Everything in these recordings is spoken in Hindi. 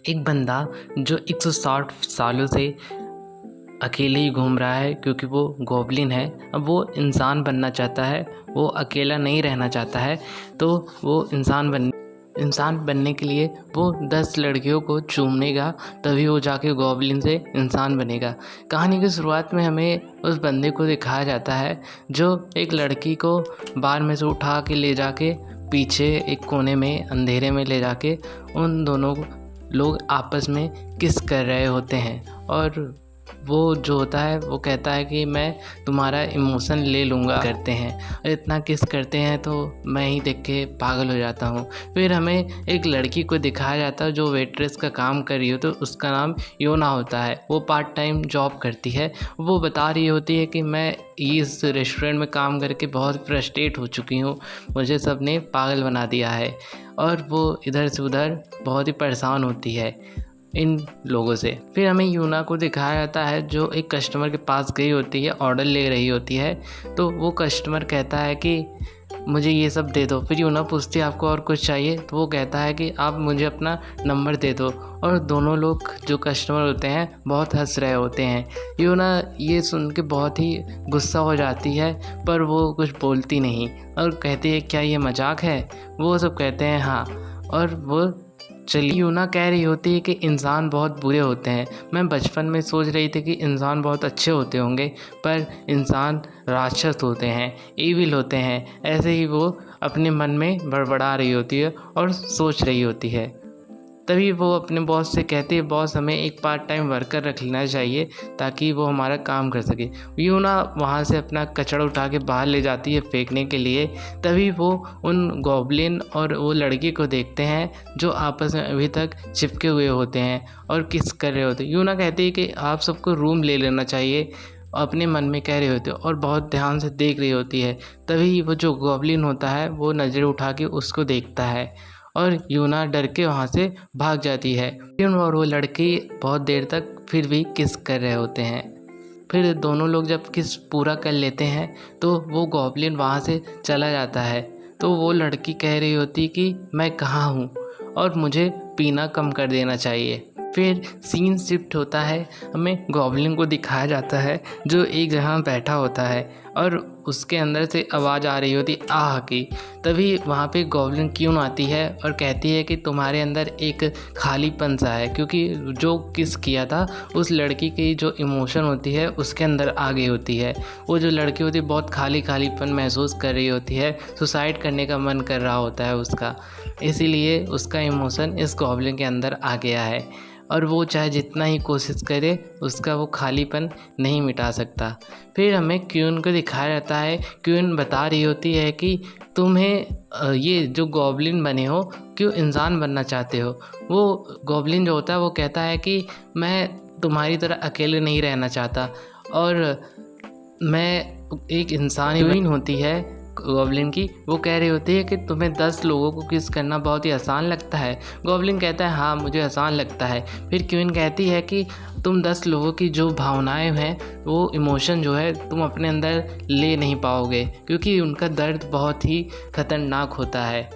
एक बंदा जो 160 सालों से अकेले ही घूम रहा है क्योंकि वो गॉब्लिन है। अब वो इंसान बनना चाहता है, वो अकेला नहीं रहना चाहता है। तो वो इंसान बनने के लिए वो 10 लड़कियों को चूमेगा, तभी वो जाके गॉब्लिन से इंसान बनेगा। कहानी की शुरुआत में हमें उस बंदे को दिखाया जाता है जो एक लड़की को बार में से उठा के ले जाके पीछे एक कोने में अंधेरे में ले जाके उन दोनों लोग आपस में किस कर रहे होते हैं। और वो जो होता है वो कहता है कि मैं तुम्हारा इमोशन ले लूँगा करते हैं, और इतना किस करते हैं तो मैं ही देख के पागल हो जाता हूँ। फिर हमें एक लड़की को दिखाया जाता है जो वेट्रेस का काम कर रही हो, तो उसका नाम योना होता है। वो पार्ट टाइम जॉब करती है। वो बता रही होती है कि मैं इस रेस्टोरेंट में काम करके बहुत फ्रस्ट्रेट हो चुकी हूँ, मुझे सब ने पागल बना दिया है। और वो इधर से उधर बहुत ही परेशान होती है इन लोगों से। फिर हमें यूना को दिखाया जाता है जो एक कस्टमर के पास गई होती है, ऑर्डर ले रही होती है। तो वो कस्टमर कहता है कि मुझे ये सब दे दो। फिर यूना पूछती है आपको और कुछ चाहिए, तो वो कहता है कि आप मुझे अपना नंबर दे दो। और दोनों लोग जो कस्टमर होते हैं बहुत हंस रहे होते हैं। यूना ये सुन के बहुत ही गुस्सा हो जाती है, पर वो कुछ बोलती नहीं और कहती है क्या ये मजाक है। वो सब कहते हैं हाँ। और वो चलिए यूना कह रही होती है कि इंसान बहुत बुरे होते हैं। मैं बचपन में सोच रही थी कि इंसान बहुत अच्छे होते होंगे, पर इंसान राक्षस होते हैं, ईविल होते हैं। ऐसे ही वो अपने मन में बड़बड़ा रही होती है और सोच रही होती है। तभी वो अपने बॉस से कहती है बॉस हमें एक पार्ट टाइम वर्कर रख लेना चाहिए ताकि वो हमारा काम कर सके। यूना वहाँ से अपना कचरा उठा के बाहर ले जाती है फेंकने के लिए। तभी वो उन गॉब्लिन और वो लड़की को देखते हैं जो आपस में अभी तक चिपके हुए होते हैं और किस कर रहे होते हैं। यूना कहती है कि आप सबको रूम ले लेना चाहिए, अपने मन में कह रही होती है और बहुत ध्यान से देख रही होती है। तभी वो जो गॉब्लिन होता है वो नज़र उठा के उसको देखता है और यूना डर के वहाँ से भाग जाती है। और वो लड़की बहुत देर तक फिर भी किस कर रहे होते हैं। फिर दोनों लोग जब किस पूरा कर लेते हैं तो वो गॉब्लिन वहाँ से चला जाता है। तो वो लड़की कह रही होती कि मैं कहाँ हूँ और मुझे पीना कम कर देना चाहिए। फिर सीन शिफ्ट होता है, हमें गॉब्लिन को दिखाया जाता है जो एक जगह बैठा होता है और उसके अंदर से आवाज़ आ रही होती आह की। तभी वहाँ पे गॉब्लिन क्यों आती है और कहती है कि तुम्हारे अंदर एक खालीपन सा है, क्योंकि जो किस किया था उस लड़की की जो इमोशन होती है उसके अंदर आ गई होती है। वो जो लड़की होती है बहुत खालीपन महसूस कर रही होती है, सुसाइड करने का मन कर रहा होता है उसका, इसीलिए उसका इमोशन इस गॉब्लिन के अंदर आ गया है और वो चाहे जितना ही कोशिश करे उसका वो खालीपन नहीं मिटा सकता। फिर हमें क्यून को दिखाया जाता है। क्यून बता रही होती है कि तुम्हें ये जो गॉब्लिन बने हो क्यों इंसान बनना चाहते हो। वो गॉब्लिन जो होता है वो कहता है कि मैं तुम्हारी तरह अकेले नहीं रहना चाहता और मैं एक इंसान हीरोइन होती है गॉब्लिन की। वो कह रही होती है कि तुम्हें 10 लोगों को किस करना बहुत ही आसान लगता है। गॉब्लिन कहता है हाँ मुझे आसान लगता है। फिर क्वीन कहती है कि तुम 10 लोगों की जो भावनाएं हैं वो इमोशन जो है तुम अपने अंदर ले नहीं पाओगे, क्योंकि उनका दर्द बहुत ही खतरनाक होता है।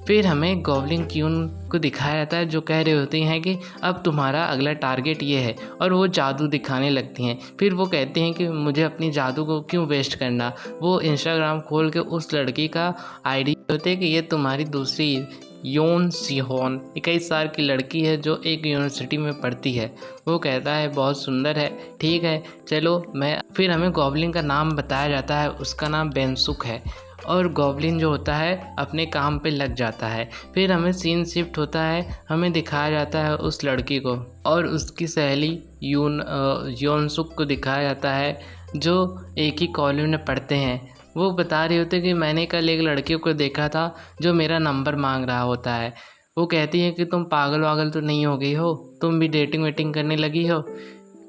फिर हमें गॉब्लिन क्यून को दिखाया जाता है जो कह रही होती हैं कि अब तुम्हारा अगला टारगेट ये है, और वो जादू दिखाने लगती हैं। फिर वो कहती हैं कि मुझे अपनी जादू को क्यों वेस्ट करना। वो इंस्टाग्राम खोल के उस लड़की का आईडी होते हैं कि ये तुम्हारी दूसरी योन सिहोन 21 साल की लड़की है जो एक यूनिवर्सिटी में पढ़ती है। वो कहता है बहुत सुंदर है, ठीक है चलो मैं। फिर हमें गॉब्लिन का नाम बताया जाता है, उसका नाम बेंसुक है और गॉब्लिन जो होता है अपने काम पे लग जाता है। फिर हमें सीन शिफ्ट होता है, हमें दिखाया जाता है उस लड़की को और उसकी सहेली योनसुक को दिखाया जाता है जो एक ही कॉलेज में पढ़ते हैं। वो बता रही होती है कि मैंने कल एक लड़की को देखा था जो मेरा नंबर मांग रहा होता है। वो कहती है कि तुम पागल वागल तो नहीं हो गई हो, तुम भी डेटिंग वेटिंग करने लगी हो।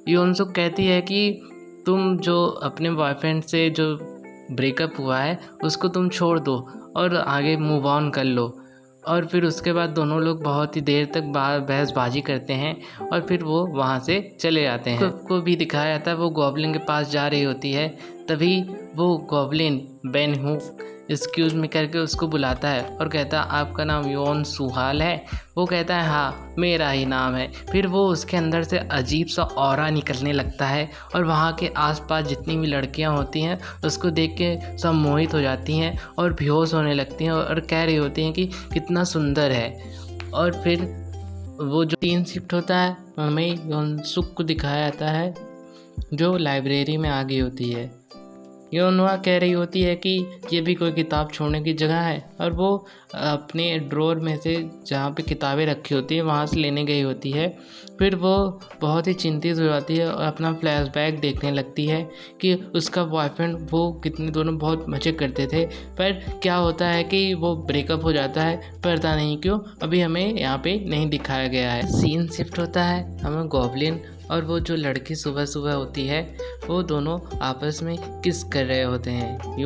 योनसुक कहती है कि तुम जो अपने बॉयफ्रेंड से जो ब्रेकअप हुआ है उसको तुम छोड़ दो और आगे मूव ऑन कर लो। और फिर उसके बाद दोनों लोग बहुत ही देर तक बहसबाजी करते हैं और फिर वो वहाँ से चले जाते हैं। को भी दिखाया जाता है वो गॉब्लिन के पास जा रही होती है। तभी वो goblin Ben hook excuse me करके उसको बुलाता है और कहता है आपका नाम योन सुहाल है? वो कहता है हाँ मेरा ही नाम है। फिर वो उसके अंदर से अजीब सा ऑरा निकलने लगता है और वहाँ के आसपास जितनी भी लड़कियाँ होती हैं उसको देख के सब मोहित हो जाती हैं और बेहोश होने लगती हैं और कह रही होती हैं कि कितना सुंदर है। और फिर वो जो सीन शिफ्ट होता है हमें योनसुक को दिखाया जाता है जो लाइब्रेरी में आ गई होती है। योनवा कह रही होती है कि ये भी कोई किताब छोड़ने की जगह है और वो अपने ड्रॉर में से जहाँ पे किताबें रखी होती है वहाँ से लेने गई होती है। फिर वो बहुत ही चिंतित हो जाती है और अपना फ्लैशबैक देखने लगती है कि उसका बॉयफ्रेंड वो कितने दोनों बहुत मज़े करते थे, पर क्या होता है कि वो ब्रेकअप हो जाता है, पता नहीं क्यों अभी हमें यहाँ पे नहीं दिखाया गया है। सीन शिफ्ट होता है हमें गॉब्लिन और वो जो लड़की सुबह सुबह होती है वो दोनों आपस में किस कर रहे होते हैं।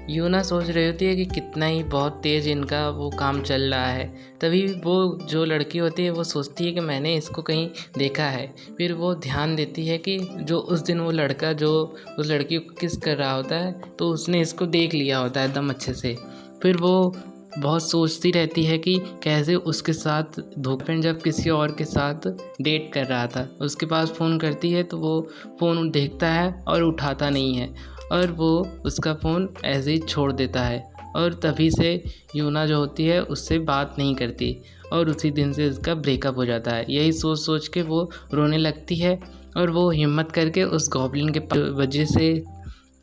यूना सोच रही होती है कि कितना ही बहुत तेज़ इनका वो काम चल रहा है। तभी वो जो लड़की होती है वो सोचती है कि मैंने इसको कहीं देखा है। फिर वो ध्यान देती है कि जो उस दिन वो लड़का जो उस लड़की को किस कर रहा होता है तो उसने इसको देख लिया होता है एकदम अच्छे से। फिर वो बहुत सोचती रहती है कि कैसे उसके साथ धोखेबाज जब किसी और के साथ डेट कर रहा था उसके पास फ़ोन करती है तो वो फ़ोन देखता है और उठाता नहीं है और वो उसका फ़ोन ऐसे ही छोड़ देता है और तभी से यूना जो होती है उससे बात नहीं करती और उसी दिन से उसका ब्रेकअप हो जाता है। यही सोच सोच के वो रोने लगती है और वो हिम्मत करके उस गॉब्लिन के वजह से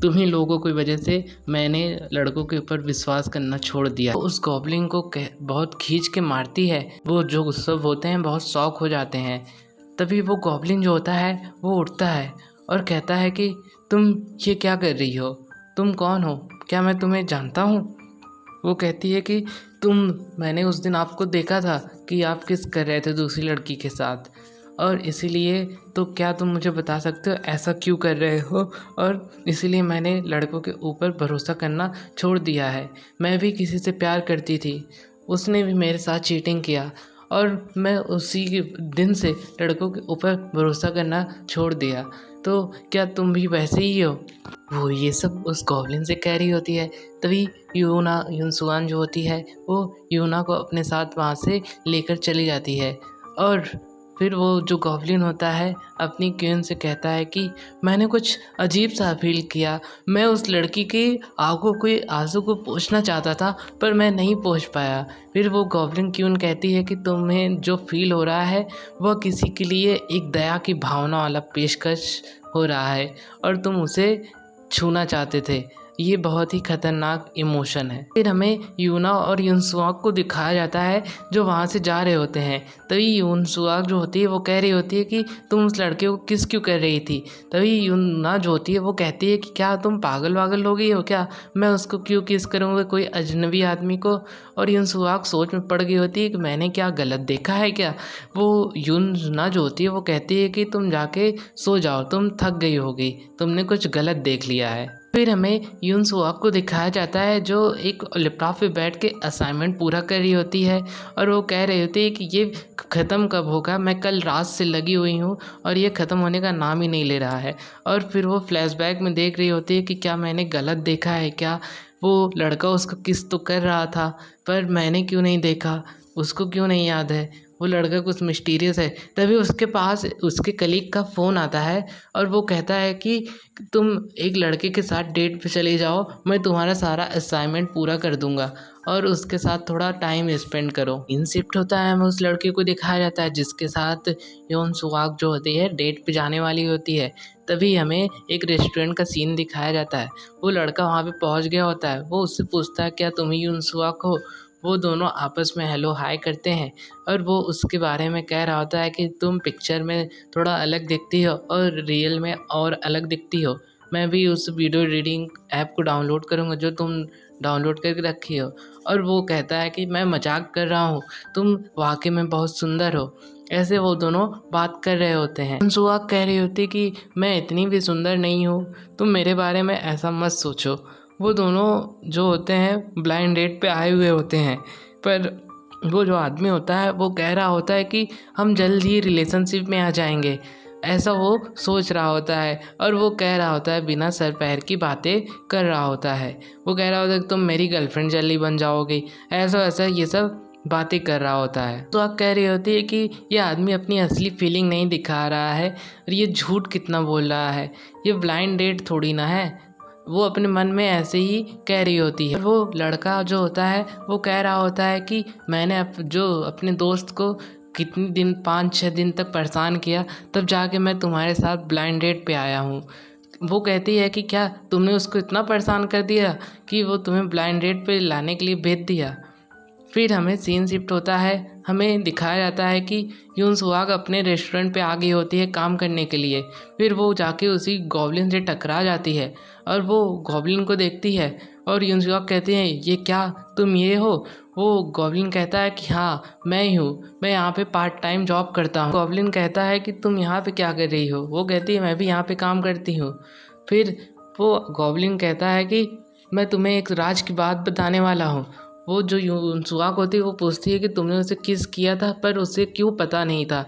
तुम्हीं लोगों की वजह से मैंने लड़कों के ऊपर विश्वास करना छोड़ दिया। तो उस गॉब्लिन को बहुत खींच के मारती है। वो जो सब होते हैं बहुत शॉक हो जाते हैं। तभी वो गॉब्लिन जो होता है वो उठता है और कहता है कि तुम ये क्या कर रही हो? तुम कौन हो? क्या मैं तुम्हें जानता हूँ? वो कहती है कि मैंने उस दिन आपको देखा था कि आप किस कर रहे थे दूसरी लड़की के साथ और इसीलिए तो क्या तुम मुझे बता सकते हो ऐसा क्यों कर रहे हो? और इसीलिए मैंने लड़कों के ऊपर भरोसा करना छोड़ दिया है। मैं भी किसी से प्यार करती थी, उसने भी मेरे साथ चीटिंग किया और मैं उसी दिन से लड़कों के ऊपर भरोसा करना छोड़ दिया। तो क्या तुम भी वैसे ही हो? वो ये सब उस गॉब्लिन से कह रही होती है। तभी युनसुआन जो होती है वो यूना को अपने साथ वहाँ से लेकर चली जाती है और फिर वो जो गॉब्लिन होता है अपनी क्वीन से कहता है कि मैंने कुछ अजीब सा फील किया। मैं उस लड़की की आंखों के आंसू को पोंछना चाहता था पर मैं नहीं पोंछ पाया। फिर वो गॉब्लिन क्वीन कहती है कि तुम्हें जो फील हो रहा है वह किसी के लिए एक दया की भावना वाला पेशकश हो रहा है और तुम उसे छूना चाहते थे। ये बहुत ही खतरनाक इमोशन है। फिर हमें यूना और युनसुआक को दिखाया जाता है जो वहाँ से जा रहे होते हैं। तभी युनसुआक जो होती है वो कह रही होती है कि तुम उस लड़के को किस क्यों कर रही थी? तभी यूना जो होती है वो कहती है कि क्या तुम पागल वागल हो गई हो क्या? मैं उसको क्यों किस करूँगा कोई अजनबी आदमी को? और युनसुआक सोच में पड़ गई होती है कि मैंने क्या गलत देखा है क्या? वो यूना जो होती है वो कहती है कि तुम जाके सो जाओ, तुम थक गई होगी, तुमने कुछ गलत देख लिया है। फिर हमें युनसुआक को दिखाया जाता है जो एक लैपटॉप पे बैठ के असाइनमेंट पूरा कर रही होती है और वो कह रही होती है कि ये ख़त्म कब होगा? मैं कल रात से लगी हुई हूँ और ये ख़त्म होने का नाम ही नहीं ले रहा है। और फिर वो फ्लैशबैक में देख रही होती है कि क्या मैंने गलत देखा है क्या? वो लड़का उसको किस तो कर रहा था पर मैंने क्यों नहीं देखा? उसको क्यों नहीं याद है? वो लड़का कुछ मिस्टीरियस है। तभी उसके पास उसके कलीग का फ़ोन आता है और वो कहता है कि तुम एक लड़के के साथ डेट पे चले जाओ, मैं तुम्हारा सारा असाइनमेंट पूरा कर दूंगा और उसके साथ थोड़ा टाइम स्पेंड करो। इन शिफ्ट होता है हमें उस लड़के को दिखाया जाता है जिसके साथ युनसुआक जो होती है डेट पे जाने वाली होती है। तभी हमें एक रेस्टोरेंट का सीन दिखाया जाता है। वो लड़का वहाँ पे पहुँच गया होता है। वो उससे पूछता है क्या तुम ही युनसुआक हो? वो दोनों आपस में हेलो हाय करते हैं और वो उसके बारे में कह रहा होता है कि तुम पिक्चर में थोड़ा अलग दिखती हो और रियल में और अलग दिखती हो। मैं भी उस वीडियो एडिटिंग ऐप को डाउनलोड करूँगा जो तुम डाउनलोड करके रखी हो। और वो कहता है कि मैं मजाक कर रहा हूँ, तुम वाकई में बहुत सुंदर हो। ऐसे वो दोनों बात कर रहे होते हैं। युनसुआक कह रही होती कि मैं इतनी भी सुंदर नहीं हूँ, तुम मेरे बारे में ऐसा मत सोचो। वो दोनों जो होते हैं ब्लाइंड डेट पे आए हुए होते हैं पर वो जो आदमी होता है वो कह रहा होता है कि हम जल्द ही रिलेशनशिप में आ जाएंगे। ऐसा वो सोच रहा होता है और वो कह रहा होता है, बिना सर पैर की बातें कर रहा होता है। वो कह रहा होता है कि तुम मेरी गर्लफ्रेंड जल्दी बन जाओगी, ऐसा वैसा ये सब बातें कर रहा होता है। तो आप कह रही होती है कि ये आदमी अपनी असली फीलिंग नहीं दिखा रहा है और ये झूठ कितना बोल रहा है, ये ब्लाइंड डेट थोड़ी ना है। वो अपने मन में ऐसे ही कह रही होती है। वो लड़का जो होता है वो कह रहा होता है कि मैंने अपने दोस्त को कितने दिन 5-6 दिन तक परेशान किया, तब जाके मैं तुम्हारे साथ ब्लाइंड डेट पे आया हूँ। वो कहती है कि क्या तुमने उसको इतना परेशान कर दिया कि वो तुम्हें ब्लाइंड डेट पे लाने के लिए भेज दिया। फिर हमें सीन शिफ्ट होता है, हमें दिखाया जाता है कि यून सुहाग अपने रेस्टोरेंट पे आ गई होती है काम करने के लिए। फिर वो जाके उसी गॉब्लिन से टकरा जाती है और वो गॉब्लिन को देखती है और यून सुहाग कहते हैं, ये क्या तुम ये हो? वो गॉब्लिन कहता है कि हाँ मैं ही हूँ, मैं यहाँ पे पार्ट टाइम जॉब करता हूँ। गॉब्लिन कहता है कि तुम यहाँ पे क्या कर रही हो? वो कहती है मैं भी यहाँ पे काम करती हूँ। फिर वो गॉब्लिन कहता है कि मैं तुम्हें एक राज की बात बताने वाला हूँ। वो जो सुहाग होती है वो पूछती है कि तुमने उसे किस किया था, पर उसे क्यों पता नहीं था।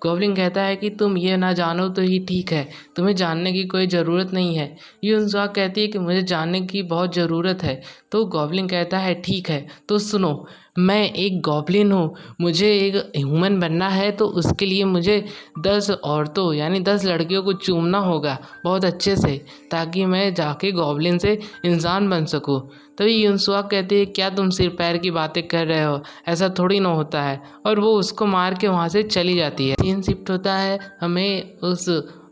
गॉब्लिन कहता है कि तुम ये ना जानो तो ही ठीक है, तुम्हें जानने की कोई ज़रूरत नहीं है। सुहाग कहती है कि मुझे जानने की बहुत ज़रूरत है। तो गॉब्लिन कहता है ठीक है तो सुनो, मैं एक गॉब्लिन हूँ, मुझे एक ह्यूमन बनना है तो उसके लिए मुझे 10 औरतों यानी 10 लड़कियों को चूमना होगा बहुत अच्छे से, ताकि मैं जाके गॉब्लिन से इंसान बन सकूँ। तभी यूनसुआ कहती है क्या तुम सिर पैर की बातें कर रहे हो, ऐसा थोड़ी ना होता है। और वो उसको मार के वहाँ से चली जाती है। सीन शिफ्ट होता है, हमें उस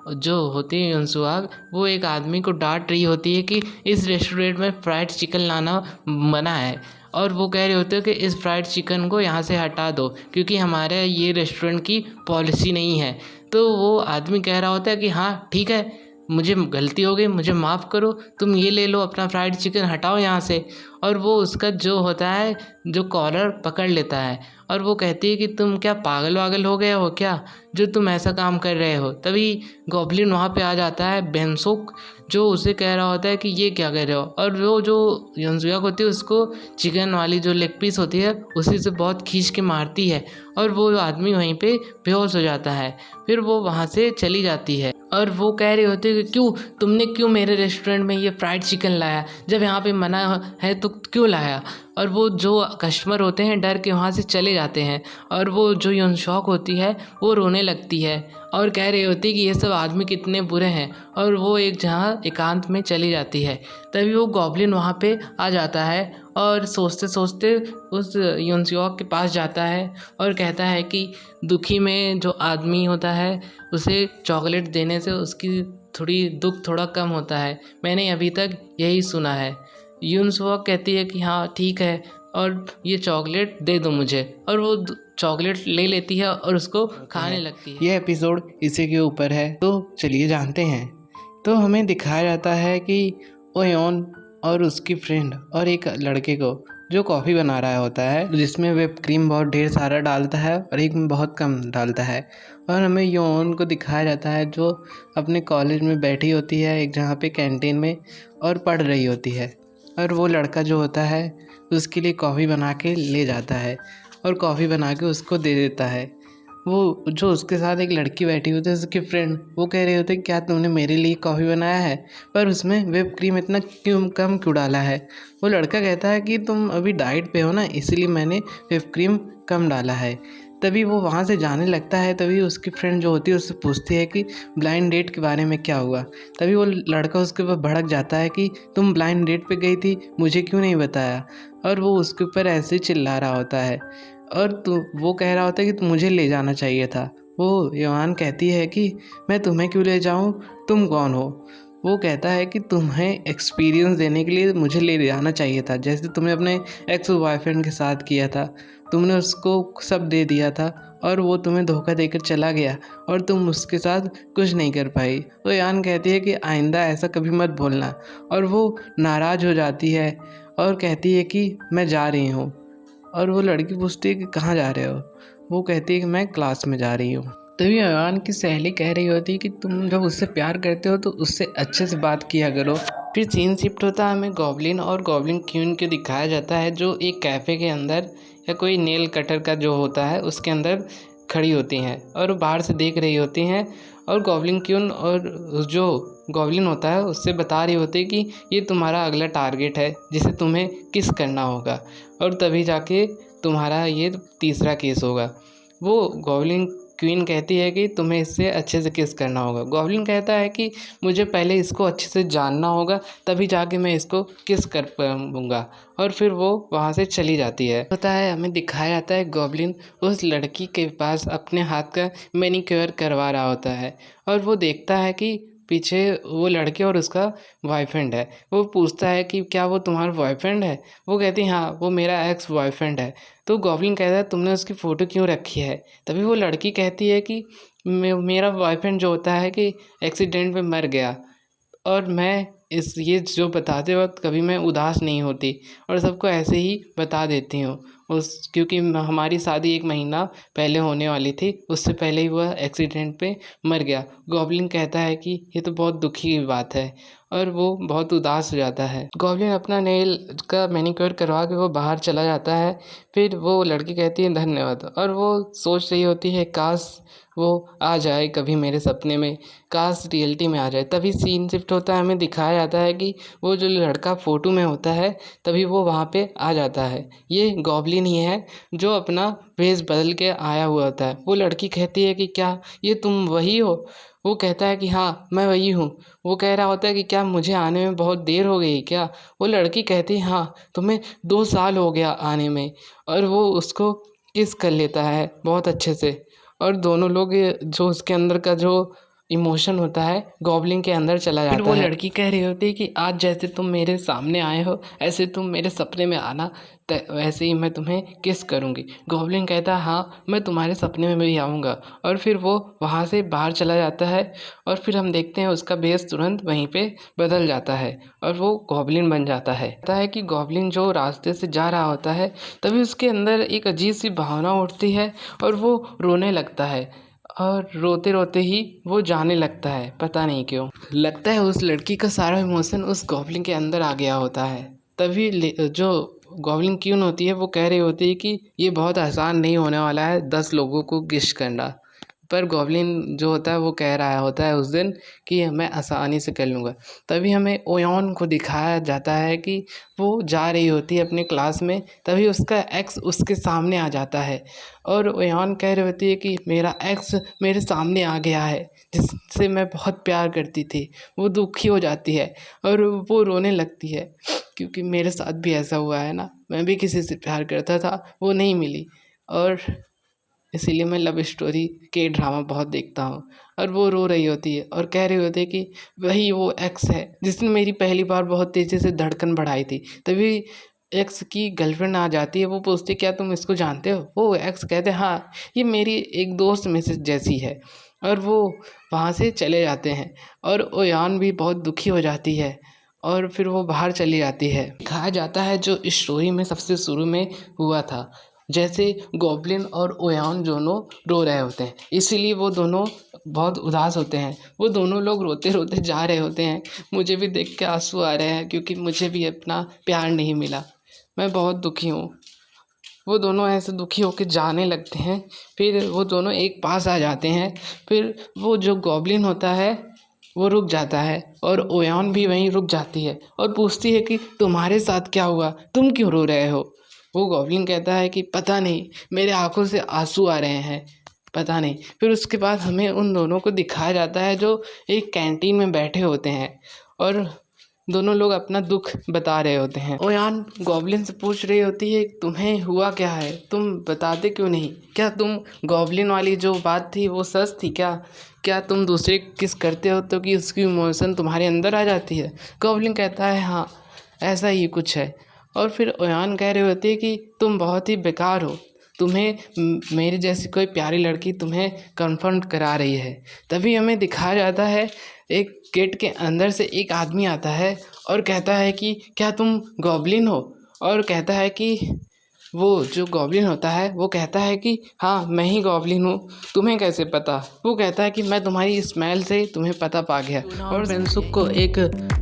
जो होती है यूनसुआग, वो एक आदमी को डांट रही होती है कि इस रेस्टोरेंट में फ्राइड चिकन लाना मना है और वो कह रहे होते हैं कि इस फ्राइड चिकन को यहाँ से हटा दो क्योंकि हमारे ये रेस्टोरेंट की पॉलिसी नहीं है। तो वो आदमी कह रहा होता है कि हाँ ठीक है, मुझे गलती हो गई, मुझे माफ़ करो, तुम ये ले लो अपना फ्राइड चिकन हटाओ यहाँ से। और वो उसका जो होता है जो कॉलर पकड़ लेता है और वो कहती है कि तुम क्या पागल वागल हो गए हो क्या, जो तुम ऐसा काम कर रहे हो। तभी गॉब्लिन वहाँ पे आ जाता है, बेंसोक, जो उसे कह रहा होता है कि ये क्या कर रहे हो। और वो जो यंजुयाक होती है उसको चिकन वाली जो लेग पीस होती है उसी से बहुत खींच के मारती है और वो आदमी वहीं पे बेहोश हो जाता है। फिर वो वहाँ से चली जाती है और वो कह रही होती है कि तुमने क्यों मेरे रेस्टोरेंट में ये फ्राइड चिकन लाया, जब यहाँ पे मना है तो क्यों लाया। और वो जो कस्टमर होते हैं डर के वहाँ से चले जाते हैं और वो जो यूनशॉक होती है वो रोने लगती है और कह रही होती है कि ये सब आदमी कितने बुरे हैं, और वो एक जहाँ एकांत में चली जाती है। तभी वो गॉब्लिन वहाँ पे आ जाता है और सोचते सोचते उस यूनशॉक के पास जाता है और कहता है कि दुखी में जो आदमी होता है उसे चॉकलेट देने से उसकी थोड़ी दुख थोड़ा कम होता है, मैंने अभी तक यही सुना है। यूनसुआ कहती है कि हाँ ठीक है और ये चॉकलेट दे दो मुझे, और वो चॉकलेट ले लेती है और उसको खाने लगती है। ये एपिसोड इसी के ऊपर है, तो चलिए जानते हैं। तो हमें दिखाया जाता है कि ओयोन और उसकी फ्रेंड और एक लड़के को जो कॉफ़ी बना रहा होता है, जिसमें वे क्रीम बहुत ढेर सारा डालता है और एक में बहुत कम डालता है। और हमें योन को दिखाया जाता है जो अपने कॉलेज में बैठी होती है एक जहाँ पे कैंटीन में और पढ़ रही होती है, और वो लड़का जो होता है उसके लिए कॉफ़ी बना के ले जाता है और कॉफ़ी बना के उसको दे देता है। वो जो उसके साथ एक लड़की बैठी होती है उसकी फ्रेंड, वो कह रहे होते क्या तुमने मेरे लिए कॉफ़ी बनाया है, पर उसमें व्हिप क्रीम इतना कम क्यों डाला है। वो लड़का कहता है कि तुम अभी डाइट पे हो ना, इसलिए मैंने व्हिप क्रीम कम डाला है। तभी वो वहाँ से जाने लगता है। तभी उसकी फ्रेंड जो होती है उससे पूछती है कि ब्लाइंड डेट के बारे में क्या हुआ। तभी वो लड़का उसके ऊपर भड़क जाता है कि तुम ब्लाइंड डेट पे गई थी, मुझे क्यों नहीं बताया। और वो उसके ऊपर ऐसे ही चिल्ला रहा होता है और वो कह रहा होता है कि मुझे ले जाना चाहिए था। वो योहान कहती है कि मैं तुम्हें क्यों ले जाऊँ, तुम कौन हो। वो कहता है कि तुम्हें एक्सपीरियंस देने के लिए मुझे ले जाना चाहिए था, जैसे तुमने अपने एक्स बॉयफ्रेंड के साथ किया था। तुमने उसको सब दे दिया था और वो तुम्हें धोखा देकर चला गया और तुम उसके साथ कुछ नहीं कर पाई। तो यान कहती है कि आइंदा ऐसा कभी मत बोलना, और वो नाराज़ हो जाती है और कहती है कि मैं जा रही हूँ। और वो लड़की पूछती है कि कहाँ जा रहे हो। वो कहती है कि मैं क्लास में जा रही हूँ। तभी अयान की सहेली कह रही होती है कि तुम जब उससे प्यार करते हो तो उससे अच्छे से बात किया करो। फिर सीन शिफ्ट होता है, हमें गॉब्लिन और गॉब्लिन क्वीन को दिखाया जाता है जो एक कैफ़े के अंदर या कोई नेल कटर का जो होता है उसके अंदर खड़ी होती हैं और बाहर से देख रही होती हैं और गॉब्लिन क्यून और जो गॉब्लिन होता है उससे बता रही होती है कि ये तुम्हारा अगला टारगेट है जिसे तुम्हें किस करना होगा और तभी जाके तुम्हारा ये तीसरा केस होगा। वो गॉब्लिन क्वीन कहती है कि तुम्हें इससे अच्छे से किस करना होगा। गॉब्लिन कहता है कि मुझे पहले इसको अच्छे से जानना होगा तभी जाके मैं इसको किस कर पाऊँगा और फिर वो वहाँ से चली जाती है। होता है हमें दिखाया जाता है गॉब्लिन उस लड़की के पास अपने हाथ का मैनिक्योर करवा रहा होता है और वो देखता है कि पीछे वो लड़के और उसका बॉयफ्रेंड है। वो पूछता है कि क्या वो तुम्हारा बॉयफ्रेंड है? वो कहती है हाँ वो मेरा एक्स बॉयफ्रेंड है। तो गॉब्लिन कहता है तुमने उसकी फ़ोटो क्यों रखी है? तभी वो लड़की कहती है कि मेरा बॉयफ्रेंड जो होता है कि एक्सीडेंट में मर गया और मैं ये जो बताते वक्त कभी मैं उदास नहीं होती और सबको ऐसे ही बता देती हूँ क्योंकि हमारी शादी 1 महीना पहले होने वाली थी, उससे पहले ही वह एक्सीडेंट पे मर गया। गॉब्लिन कहता है कि ये तो बहुत दुखी की बात है और वो बहुत उदास हो जाता है। गॉब्लिन अपना नेल का मैनिक्योर करवा के वो बाहर चला जाता है। फिर वो लड़की कहती है धन्यवाद और वो सोच रही होती है काश वो आ जाए कभी मेरे सपने में, काश रियलिटी में आ जाए। तभी सीन शिफ्ट होता है, हमें दिखाया जाता है कि वो जो लड़का फ़ोटो में होता है तभी वो वहाँ पे आ जाता है। ये गॉब्लिन ही है जो अपना भेष बदल के आया हुआ होता है। वो लड़की कहती है कि क्या ये तुम वही हो? वो कहता है कि हाँ मैं वही हूँ। वो कह रहा होता है कि क्या मुझे आने में बहुत देर हो गई क्या? वो लड़की कहती है हाँ तुम्हें 2 साल हो गया आने में और वो उसको किस कर लेता है बहुत अच्छे से और दोनों लोग जो उसके अंदर का जो इमोशन होता है गॉब्लिन के अंदर चला जाता है। फिर वो लड़की कह रही होती है कि आज जैसे तुम मेरे सामने आए हो ऐसे तुम मेरे सपने में आना, वैसे ही मैं तुम्हें किस करूँगी। गॉब्लिन कहता है हाँ मैं तुम्हारे सपने में भी आऊँगा और फिर वो वहाँ से बाहर चला जाता है और फिर हम देखते हैं उसका भेष तुरंत वहीं पे बदल जाता है और वो गॉब्लिन बन जाता है। पता है कि गॉब्लिन जो रास्ते से जा रहा होता है तभी उसके अंदर एक अजीब सी भावना उठती है और वो रोने लगता है और रोते रोते ही वो जाने लगता है, पता नहीं क्यों। लगता है उस लड़की का सारा इमोशन उस गॉब्लिन के अंदर आ गया होता है। तभी जो गॉब्लिन क्यून होती है वो कह रही होती है कि ये बहुत आसान नहीं होने वाला है 10 लोगों को किस करना, पर गॉब्लिन जो होता है वो कह रहा होता है उस दिन कि मैं आसानी से कर लूँगा। तभी हमें ओयोन को दिखाया जाता है कि वो जा रही होती है अपने क्लास में, तभी उसका एक्स उसके सामने आ जाता है और ओयोन कह रही होती है कि मेरा एक्स मेरे सामने आ गया है जिससे मैं बहुत प्यार करती थी। वो दुखी हो जाती है और वो रोने लगती है क्योंकि मेरे साथ भी ऐसा हुआ है ना, मैं भी किसी से प्यार करता था वो नहीं मिली और इसीलिए मैं लव स्टोरी के ड्रामा बहुत देखता हूँ। और वो रो रही होती है और कह रही होती है कि वही वो एक्स है जिसने मेरी पहली बार बहुत तेज़ी से धड़कन बढ़ाई थी। तभी एक्स की गर्लफ्रेंड आ जाती है, वो पूछती क्या तुम इसको जानते हो? वो एक्स कहते हैं हाँ ये मेरी एक दोस्त मिसेज जैसी है और वो वहाँ से चले जाते हैं और ओयान भी बहुत दुखी हो जाती है और फिर वो बाहर चली जाती है। दिखाया जाता है जो स्टोरी में सबसे शुरू में हुआ था, जैसे गॉब्लिन और ओयान दोनों रो रहे होते हैं इसीलिए वो दोनों बहुत उदास होते हैं। वो दोनों लोग रोते रोते जा रहे होते हैं। मुझे भी देख के आंसू आ रहे हैं क्योंकि मुझे भी अपना प्यार नहीं मिला, मैं बहुत दुखी हूँ। वो दोनों ऐसे दुखी होकर जाने लगते हैं। फिर वो दोनों एक पास आ जाते हैं। फिर वो जो गॉब्लिन होता है वो रुक जाता है और ओयान भी वहीं रुक जाती है और पूछती है कि तुम्हारे साथ क्या हुआ, तुम क्यों रो रहे हो? वो गॉब्लिन कहता है कि पता नहीं मेरे आंखों से आंसू आ रहे हैं, पता नहीं। फिर उसके बाद हमें उन दोनों को दिखाया जाता है जो एक कैंटीन में बैठे होते हैं और दोनों लोग अपना दुख बता रहे होते हैं। ओयान गॉब्लिन से पूछ रही होती है तुम्हें हुआ क्या है, तुम बताते क्यों नहीं? क्या तुम गॉब्लिन वाली जो बात थी वो सच थी क्या? क्या तुम दूसरे किस करते हो तो कि उसकी इमोशन तुम्हारे अंदर आ जाती है? गॉब्लिन कहता है हाँ ऐसा ही कुछ है। और फिर ओयान कह रही होती है कि तुम बहुत ही बेकार हो, तुम्हें मेरे जैसी कोई प्यारी लड़की तुम्हें कन्फर्म करा रही है। तभी हमें दिखाया जाता है एक गेट के अंदर से एक आदमी आता है और कहता है कि क्या तुम गॉब्लिन हो? और कहता है कि वो जो गॉब्लिन होता है वो कहता है कि हाँ मैं ही गॉब्लिन हूँ, तुम्हें कैसे पता। वो कहता है कि मैं तुम्हारी स्मेल से तुम्हें पता पा गया। और बेंसुक को एक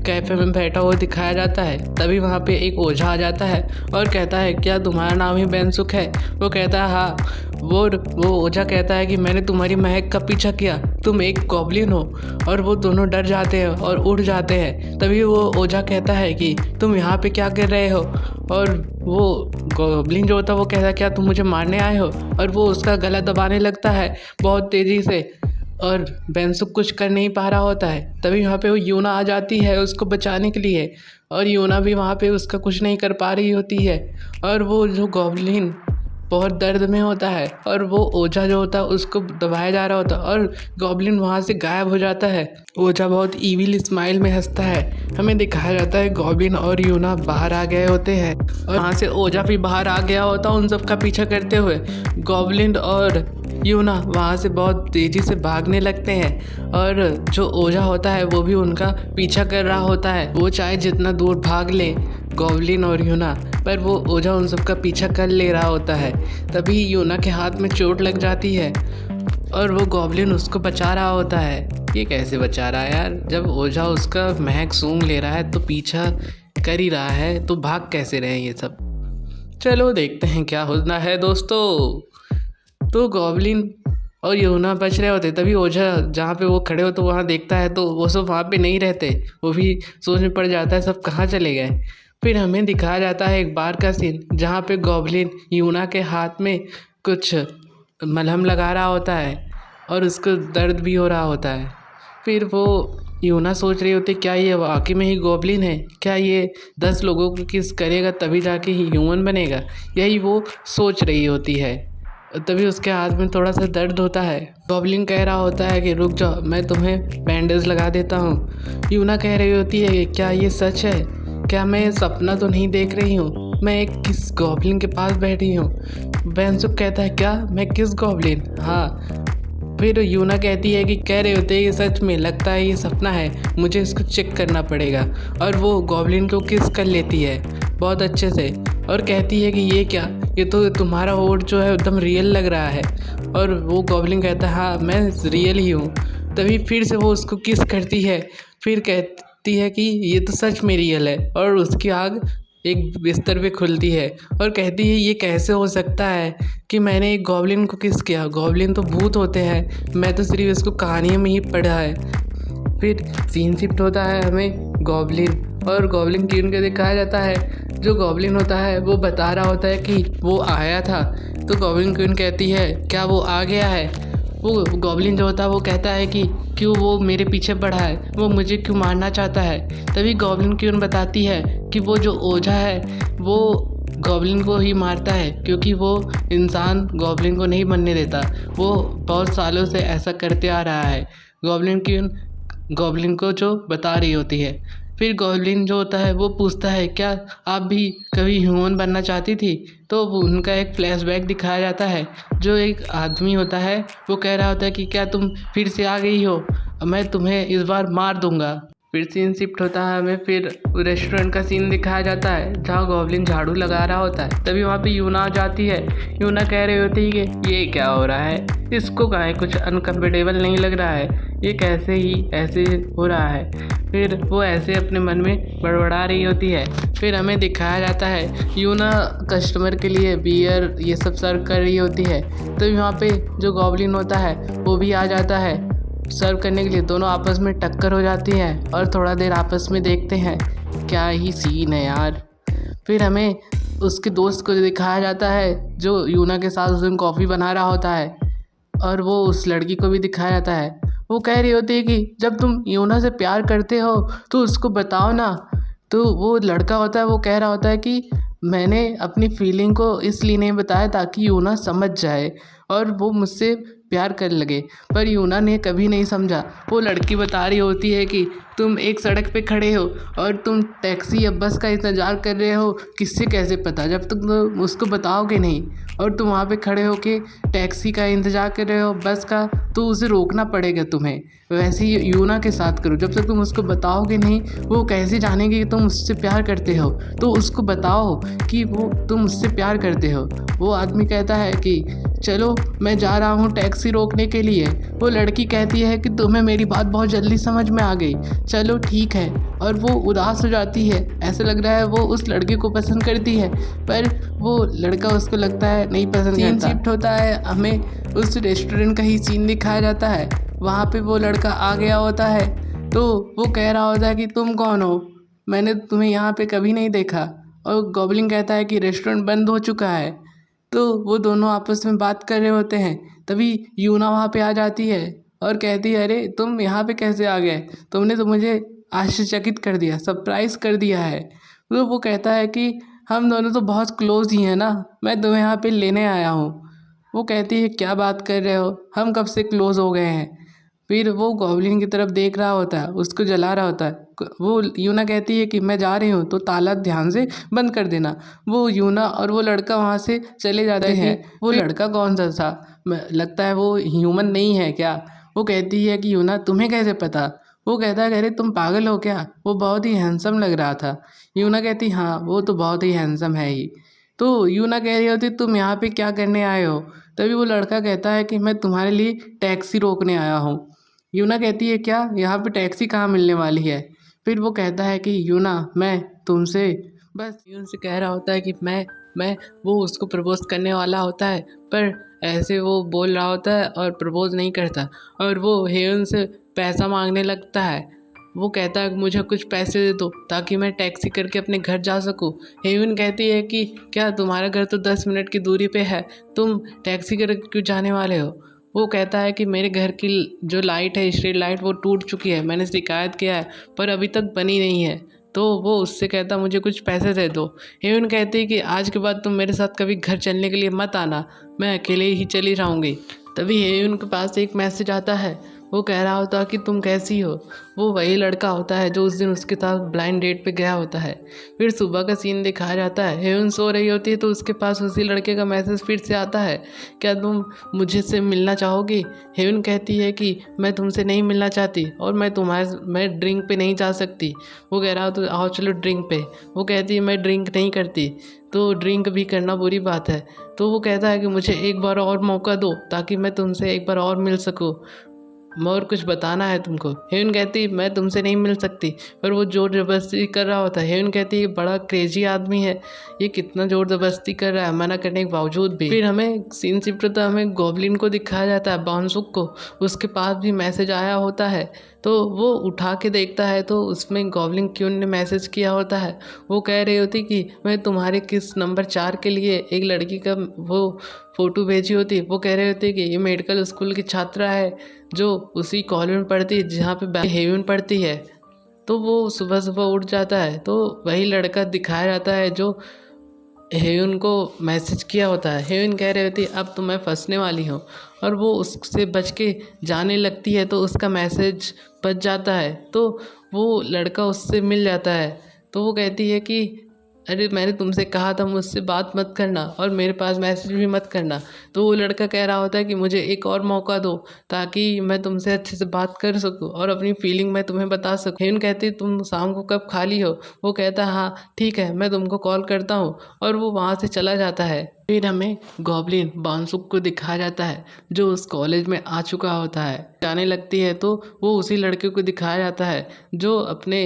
कैफ़े में बैठा हुआ दिखाया जाता है। तभी वहाँ पे एक ओझा आ जाता है और कहता है क्या तुम्हारा नाम ही बेंसुक है। वो कहता है हाँ। वो ओझा कहता है कि मैंने तुम्हारी महक का पीछा किया, तुम एक गॉब्लिन हो। और वो दोनों डर जाते हैं और उड़ जाते हैं। तभी वो ओझा कहता है कि तुम यहाँ पे क्या कर रहे हो। और वो गॉब्लिन जो होता है वो कहता है क्या तुम मुझे मारने आए हो। और वो उसका गला दबाने लगता है बहुत तेज़ी से। और बेंसुक कुछ कर नहीं पा रहा होता है। तभी वहाँ पे वो यूना आ जाती है उसको बचाने के लिए। और यूना भी वहाँ पे उसका कुछ नहीं कर पा रही होती है। और वो जो गॉब्लिन बहुत दर्द में होता है और वो ओझा जो होता है उसको दबाया जा रहा होता है और गॉब्लिन वहाँ से गायब हो जाता है। ओझा बहुत ईविल स्माइल में हंसता है। हमें दिखाया जाता है गॉब्लिन और यूना बाहर आ गए होते हैं और वहाँ से ओझा भी बाहर आ गया होता है उन सब का पीछा करते हुए। गॉब्लिन और यूना वहाँ से बहुत तेज़ी से भागने लगते हैं और जो ओझा होता है वो भी उनका पीछा कर रहा होता है। वो चाहे जितना दूर भाग ले गॉब्लिन और यूना, पर वो ओझा उन सब का पीछा कर ले रहा होता है। तभी यूना के हाथ में चोट लग जाती है और वो गॉब्लिन उसको बचा रहा होता है। ये कैसे बचा रहा है यार, जब ओझा उसका महक सूंघ ले रहा है तो पीछा कर ही रहा है, तो भाग कैसे रहे ये सब। चलो देखते हैं क्या होना है दोस्तों। तो गॉब्लिन और यूना बच रहे होते। तभी ओझा जहाँ पे वो खड़े होते वहाँ देखता है तो वो सब वहाँ पे नहीं रहते। वो भी सोच में पड़ जाता है सब कहाँ चले गए। फिर हमें दिखाया जाता है एक बार का सीन जहाँ पे गॉब्लिन यूना के हाथ में कुछ मलहम लगा रहा होता है और उसको दर्द भी हो रहा होता है। फिर वो यूना सोच रही होती क्या ये वाकई में ही गॉब्लिन है, क्या ये 10 लोगों को किस करेगा तभी जाके ही ह्यूमन बनेगा, यही वो सोच रही होती है। तभी उसके हाथ में थोड़ा सा दर्द होता है। गॉब्लिन कह रहा होता है कि रुक जाओ मैं तुम्हें बैंडेज लगा देता हूँ। यूना कह रही होती है क्या ये सच है, क्या मैं सपना तो नहीं देख रही हूँ, मैं एक किस गॉब्लिन के पास बैठी हूँ। बेंसुक कहता है क्या मैं किस गॉब्लिन, हाँ। फिर यूना कहती है कि कह रहे होते हैं ये सच में, लगता है ये सपना है, मुझे इसको चेक करना पड़ेगा। और वो गॉब्लिन को किस कर लेती है बहुत अच्छे से और कहती है कि ये क्या, ये तो तुम्हारा होठ जो है एकदम रियल लग रहा है। और वो गॉब्लिन कहता है हाँ मैं रियल ही हूँ। तभी फिर से वो उसको किस करती है। फिर कहती है कि ये तो सच में रियल है और उसकी आग एक बिस्तर पे खुलती है और कहती है ये कैसे हो सकता है कि मैंने एक गॉब्लिन को किस किया, गॉब्लिन तो भूत होते हैं, मैं तो सिर्फ इसको कहानियों में ही पढ़ा है। फिर सीन शिफ्ट होता है हमें गॉब्लिन और गॉब्लिन क्वीन को दिखाया जाता है। जो गॉब्लिन होता है वो बता रहा होता है कि वो आया था। तो गॉब्लिन क्वीन कहती है क्या वो आ गया है। वो गॉब्लिन जो होता है वो कहता है कि क्यों वो मेरे पीछे पड़ा है, वो मुझे क्यों मारना चाहता है। तभी गॉब्लिन क्वीन बताती है कि वो जो ओझा है वो गॉब्लिन को ही मारता है क्योंकि वो इंसान गॉब्लिन को नहीं बनने देता, वो बहुत सालों से ऐसा करते आ रहा है। गॉब्लिन क्वीन गॉब्लिन को जो बता रही होती है। फिर गॉब्लिन जो होता है वो पूछता है क्या आप भी कभी ह्यूमन बनना चाहती थी। तो उनका एक फ्लैशबैक दिखाया जाता है। जो एक आदमी होता है वो कह रहा होता है कि क्या तुम फिर से आ गई हो, मैं तुम्हें इस बार मार दूंगा। फिर सीन शिफ्ट होता है हमें, फिर रेस्टोरेंट का सीन दिखाया जाता है जहाँ गॉब्लिन झाड़ू लगा रहा होता है। तभी वहाँ पे यूना आ जाती है। यूना कह रही होती है कि ये क्या हो रहा है, इसको काहे कुछ अनकम्फर्टेबल नहीं लग रहा है, ये कैसे ही ऐसे हो रहा है। फिर वो ऐसे अपने मन में बड़बड़ा रही होती है। फिर हमें दिखाया जाता है यूना कस्टमर के लिए बियर ये सब सर्व कर रही होती है। तभी वहाँ पे जो गॉब्लिन होता है वो भी आ जाता है सर्व करने के लिए। दोनों आपस में टक्कर हो जाती है और थोड़ा देर आपस में देखते हैं। क्या ही सीन है यार। फिर हमें उसके दोस्त को दिखाया जाता है जो यूना के साथ उस दिन कॉफ़ी बना रहा होता है और वो उस लड़की को भी दिखाया जाता है। वो कह रही होती है कि जब तुम यूना से प्यार करते हो तो उसको बताओ ना। तो वो लड़का होता है वो कह रहा होता है कि मैंने अपनी फीलिंग को इसलिए नहीं बताया ताकि यूना समझ जाए। और वो मुझसे प्यार करने लगे। पर यूना ने कभी नहीं समझा। वो लड़की बता रही होती है कि तुम एक सड़क पे खड़े हो और तुम टैक्सी या बस का इंतज़ार कर रहे हो, किससे कैसे पता, जब तक तुम उसको बताओगे नहीं। और तुम वहाँ पे खड़े होके टैक्सी का इंतज़ार कर रहे हो, बस का, तो उसे रोकना पड़ेगा तुम्हें। वैसे ही यूना के साथ करो, जब तक तुम उसको बताओगे नहीं वो कैसे जानेगी कि तुम उससे प्यार करते हो। तो उसको बताओ कि वो तुम उससे प्यार करते हो। वो आदमी कहता है कि चलो मैं जा रहा हूँ टैक्सी रोकने के लिए। वो लड़की कहती है कि तुम्हें मेरी बात बहुत जल्दी समझ में आ गई, चलो ठीक है। और वो उदास हो जाती है, ऐसा लग रहा है वो उस लड़के को पसंद करती है, पर वो लड़का उसको लगता है नहीं पसंद करता। सीन शिफ्ट होता है, हमें उस रेस्टोरेंट का ही सीन दिखाया जाता है। वहाँ पे वो लड़का आ गया होता है, तो वो कह रहा होता है कि तुम कौन हो, मैंने तुम्हें यहाँ पे कभी नहीं देखा। और गॉब्लिन कहता है कि रेस्टोरेंट बंद हो चुका है। तो वो दोनों आपस में बात कर रहे होते हैं, तभी यूना वहाँ पे आ जाती है और कहती है अरे तुम यहाँ पे कैसे आ गए, तुमने तो मुझे आश्चर्यचकित कर दिया, सरप्राइज़ कर दिया है। तो वो कहता है कि हम दोनों तो बहुत क्लोज ही हैं ना, मैं तुम्हें यहाँ पे लेने आया हूँ। वो कहती है क्या बात कर रहे हो, हम कब से क्लोज हो गए हैं। फिर वो गॉब्लिन की तरफ देख रहा होता है, उसको जला रहा होता है। वो यूना कहती है कि मैं जा रही हूँ तो ताला ध्यान से बंद कर देना। वो यूना और वो लड़का वहाँ से चले जाते हैं। वो लड़का कौन सा था, लगता है वो ह्यूमन नहीं है क्या। वो कहती है कि यूना तुम्हें कैसे पता। वो कहता है अरे तुम पागल हो क्या, वो बहुत ही हैंडसम लग रहा था। यूना कहती हाँ वो तो बहुत ही हैंडसम है ही। तो यूना कह रही होती तुम यहाँ पे क्या करने आए हो। तभी वो लड़का कहता है कि मैं तुम्हारे लिए टैक्सी रोकने आया हूँ। यूना कहती है क्या, यहाँ पे टैक्सी कहाँ मिलने वाली है। फिर वो कहता है कि यूना मैं तुमसे, बस यून से कह रहा होता है कि मैं वो उसको प्रपोज करने वाला होता है, पर ऐसे वो बोल रहा होता है और प्रपोज नहीं करता। और वो हेवन से पैसा मांगने लगता है। वो कहता है मुझे कुछ पैसे दे दो ताकि मैं टैक्सी करके अपने घर जा सकूं। हेवन कहती है कि क्या तुम्हारा घर तो 10 मिनट की दूरी पे है, तुम टैक्सी कर क्यों जाने वाले हो। वो कहता है कि मेरे घर की जो लाइट है, स्ट्रीट लाइट, वो टूट चुकी है, मैंने शिकायत किया है पर अभी तक बनी नहीं है। तो वो उससे कहता मुझे कुछ पैसे दे दो। हेवन कहती है कि आज के बाद तुम मेरे साथ कभी घर चलने के लिए मत आना, मैं अकेले ही चली जाऊँगी। तभी हेवन के पास एक मैसेज आता है, वो कह रहा होता है कि तुम कैसी हो। वो वही लड़का होता है जो उस दिन उसके साथ ब्लाइंड डेट पे गया होता है। फिर सुबह का सीन दिखाया जाता है, हेवन सो रही होती है तो उसके पास उसी लड़के का मैसेज फिर से आता है, क्या तुम मुझे से मिलना चाहोगी। हेवन कहती है कि मैं तुमसे नहीं मिलना चाहती और मैं ड्रिंक पे नहीं जा सकती। वो कह रहा हो तो आओ चलो ड्रिंक पे। वो कहती है मैं ड्रिंक नहीं करती, तो ड्रिंक भी करना बुरी बात है। तो वो कहता है कि मुझे एक बार और मौका दो ताकि मैं तुमसे एक बार और मिल सकूं, और कुछ बताना है तुमको। हेवन कहती मैं तुमसे नहीं मिल सकती, पर वो ज़ोर ज़बरदस्ती कर रहा होता है। हेवन कहती ये बड़ा क्रेजी आदमी है, ये कितना ज़ोर ज़बरदस्ती कर रहा है मना करने के बावजूद भी। फिर हमें सीन शिफ्ट होता है, हमें गॉब्लिन को दिखाया जाता है, बाउंसुक को। उसके पास भी मैसेज आया होता है, तो वो उठा के देखता है तो उसमें गॉब्लिन क्यून ने मैसेज किया होता है। वो कह रही होती कि मैं तुम्हारे किस नंबर 4 के लिए एक लड़की का वो फ़ोटो भेजी होती। वो कह रहे होते कि ये मेडिकल स्कूल की छात्रा है जो उसी कॉलेज में पढ़ती है जहाँ पे हेवन पढ़ती है। तो वो सुबह सुबह उठ जाता है तो वही लड़का दिखाया जाता है जो हेवन को मैसेज किया होता है। हेवन कह रही होती अब तो मैं फंसने वाली हूँ, और वो उससे बच के जाने लगती है तो उसका मैसेज बच जाता है। तो वो लड़का उससे मिल जाता है। तो वो कहती है कि अरे मैंने तुमसे कहा था मुझसे बात मत करना और मेरे पास मैसेज भी मत करना। तो वो लड़का कह रहा होता है कि मुझे एक और मौका दो ताकि मैं तुमसे अच्छे से बात कर सकूं और अपनी फीलिंग मैं तुम्हें बता सकूं। हेवन कहती तुम शाम को कब खाली हो। वो कहता हाँ ठीक है मैं तुमको कॉल करता हूँ, और वो वहाँ से चला जाता है। फिर हमें गॉब्लिन बाउंसुक को दिखाया जाता है जो उस कॉलेज में आ चुका होता है। जाने लगती है तो वो उसी लड़के को दिखाया जाता है जो अपने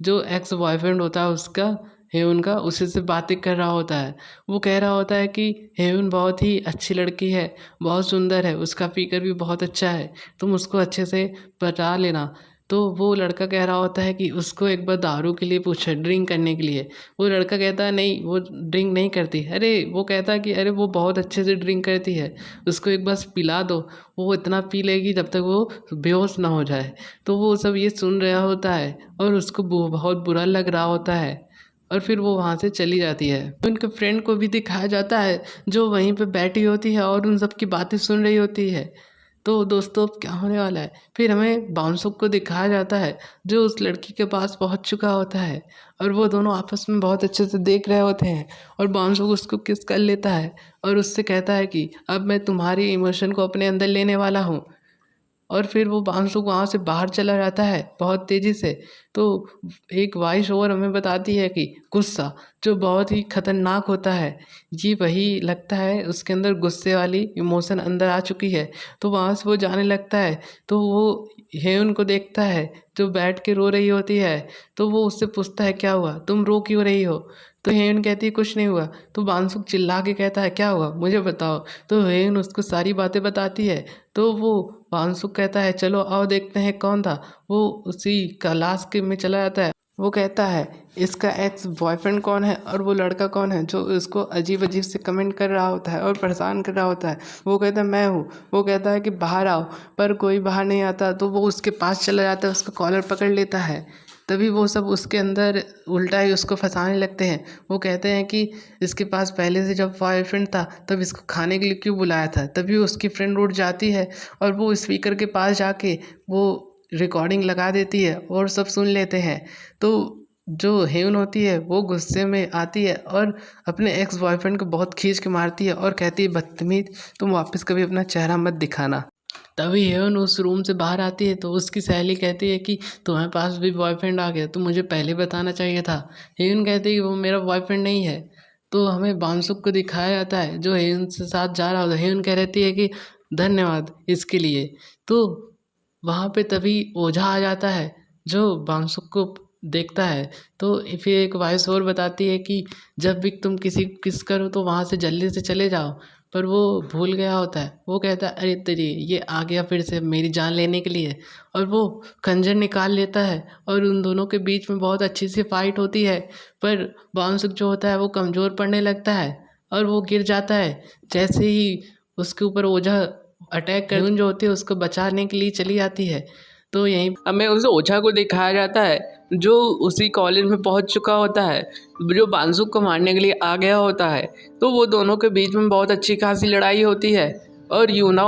जो एक्स बॉयफ्रेंड होता है उसका, हेवन का, उसी से बातें कर रहा होता है। वो कह रहा होता है कि हेवन बहुत ही अच्छी लड़की है, बहुत सुंदर है, उसका फिगर भी बहुत अच्छा है, तुम उसको अच्छे से बता लेना। तो वो लड़का कह रहा होता है कि उसको एक बार दारू के लिए पूछो, ड्रिंक करने के लिए। वो लड़का कहता है नहीं वो ड्रिंक नहीं करती। अरे वो कहता है कि अरे वो बहुत अच्छे से ड्रिंक करती है, उसको एक बार पिला दो, वो इतना पी लेगी जब तक वो बेहोश ना हो जाए। तो वो सब ये सुन रहा होता है और उसको बहुत बुरा लग रहा होता है। और फिर वो वहाँ से चली जाती है। उनके फ्रेंड को भी दिखाया जाता है जो वहीं पे बैठी होती है और उन सब की बातें सुन रही होती है। तो दोस्तों अब क्या होने वाला है, फिर हमें बांसुक को दिखाया जाता है जो उस लड़की के पास पहुंच चुका होता है और वो दोनों आपस में बहुत अच्छे से देख रहे होते हैं और बांसुक उसको किस कर लेता है और उससे कहता है कि अब मैं तुम्हारी इमोशन को अपने अंदर लेने वाला हूँ। और फिर वो बांसुक वहाँ से बाहर चला जाता है बहुत तेज़ी से। तो एक वॉइस ओवर हमें बताती है कि गुस्सा जो बहुत ही खतरनाक होता है, ये वही लगता है उसके अंदर गुस्से वाली इमोशन अंदर आ चुकी है। तो वहाँ से वो जाने लगता है तो वो हेयुन को देखता है जो बैठ के रो रही होती है। तो वो उससे पूछता है क्या हुआ, तुम रो क्यों रही हो? तो हेयुन कहती है कुछ नहीं हुआ। तो बांसुक चिल्ला के कहता है क्या हुआ मुझे बताओ। तो हेयुन उसको सारी बातें बताती है। तो वो बांसुक कहता है चलो आओ देखते हैं कौन था। वो उसी क्लास के में चला जाता है। वो कहता है इसका एक्स बॉयफ्रेंड कौन है और वो लड़का कौन है जो इसको अजीब अजीब से कमेंट कर रहा होता है और परेशान कर रहा होता है। वो कहता है मैं हूँ। वो कहता है कि बाहर आओ, पर कोई बाहर नहीं आता। तो वो उसके पास चला जाता है, उसका कॉलर पकड़ लेता है। तभी वो सब उसके अंदर उल्टा ही उसको फंसाने लगते हैं। वो कहते हैं कि इसके पास पहले से जब बॉयफ्रेंड था तब इसको खाने के लिए क्यों बुलाया था। तभी उसकी फ्रेंड उठ जाती है और वो स्पीकर के पास जाके वो रिकॉर्डिंग लगा देती है और सब सुन लेते हैं। तो जो हेयुन होती है वो गुस्से में आती है और अपने एक्स बॉयफ्रेंड को बहुत खींच के मारती है और कहती है बदतमीज, तुम वापस कभी अपना चेहरा मत दिखाना। तभी हेवन उस रूम से बाहर आती है तो उसकी सहेली कहती है कि तुम्हारे पास भी बॉयफ्रेंड आ गया, तो मुझे पहले बताना चाहिए था। हेवन कहती है कि वो मेरा बॉयफ्रेंड नहीं है। तो हमें बांसुक को दिखाया जाता है जो हेवन से साथ जा रहा होता है। हेवन कह रहती है कि धन्यवाद इसके लिए। तो वहाँ पे तभी ओझा आ जाता है जो बांसुक को देखता है। तो फिर एक वॉइस और बताती है कि जब भी तुम किसी को किस करो तो वहाँ से जल्दी से चले जाओ। पर वो भूल गया होता है। वो कहता है अरे तेरी ये आ गया फिर से मेरी जान लेने के लिए, और वो खंजर निकाल लेता है और उन दोनों के बीच में बहुत अच्छी सी फाइट होती है। पर बांसुक जो होता है वो कमज़ोर पड़ने लगता है और वो गिर जाता है। जैसे ही उसके ऊपर ओझा अटैक कर जो होती है उसको बचाने के लिए चली आती है। तो यहीं हमें उस ओझा को दिखाया जाता है जो उसी कॉलेज में पहुंच चुका होता है, जो बांसुक को मारने के लिए आ गया होता है। तो वो दोनों के बीच में बहुत अच्छी खासी लड़ाई होती है और यूना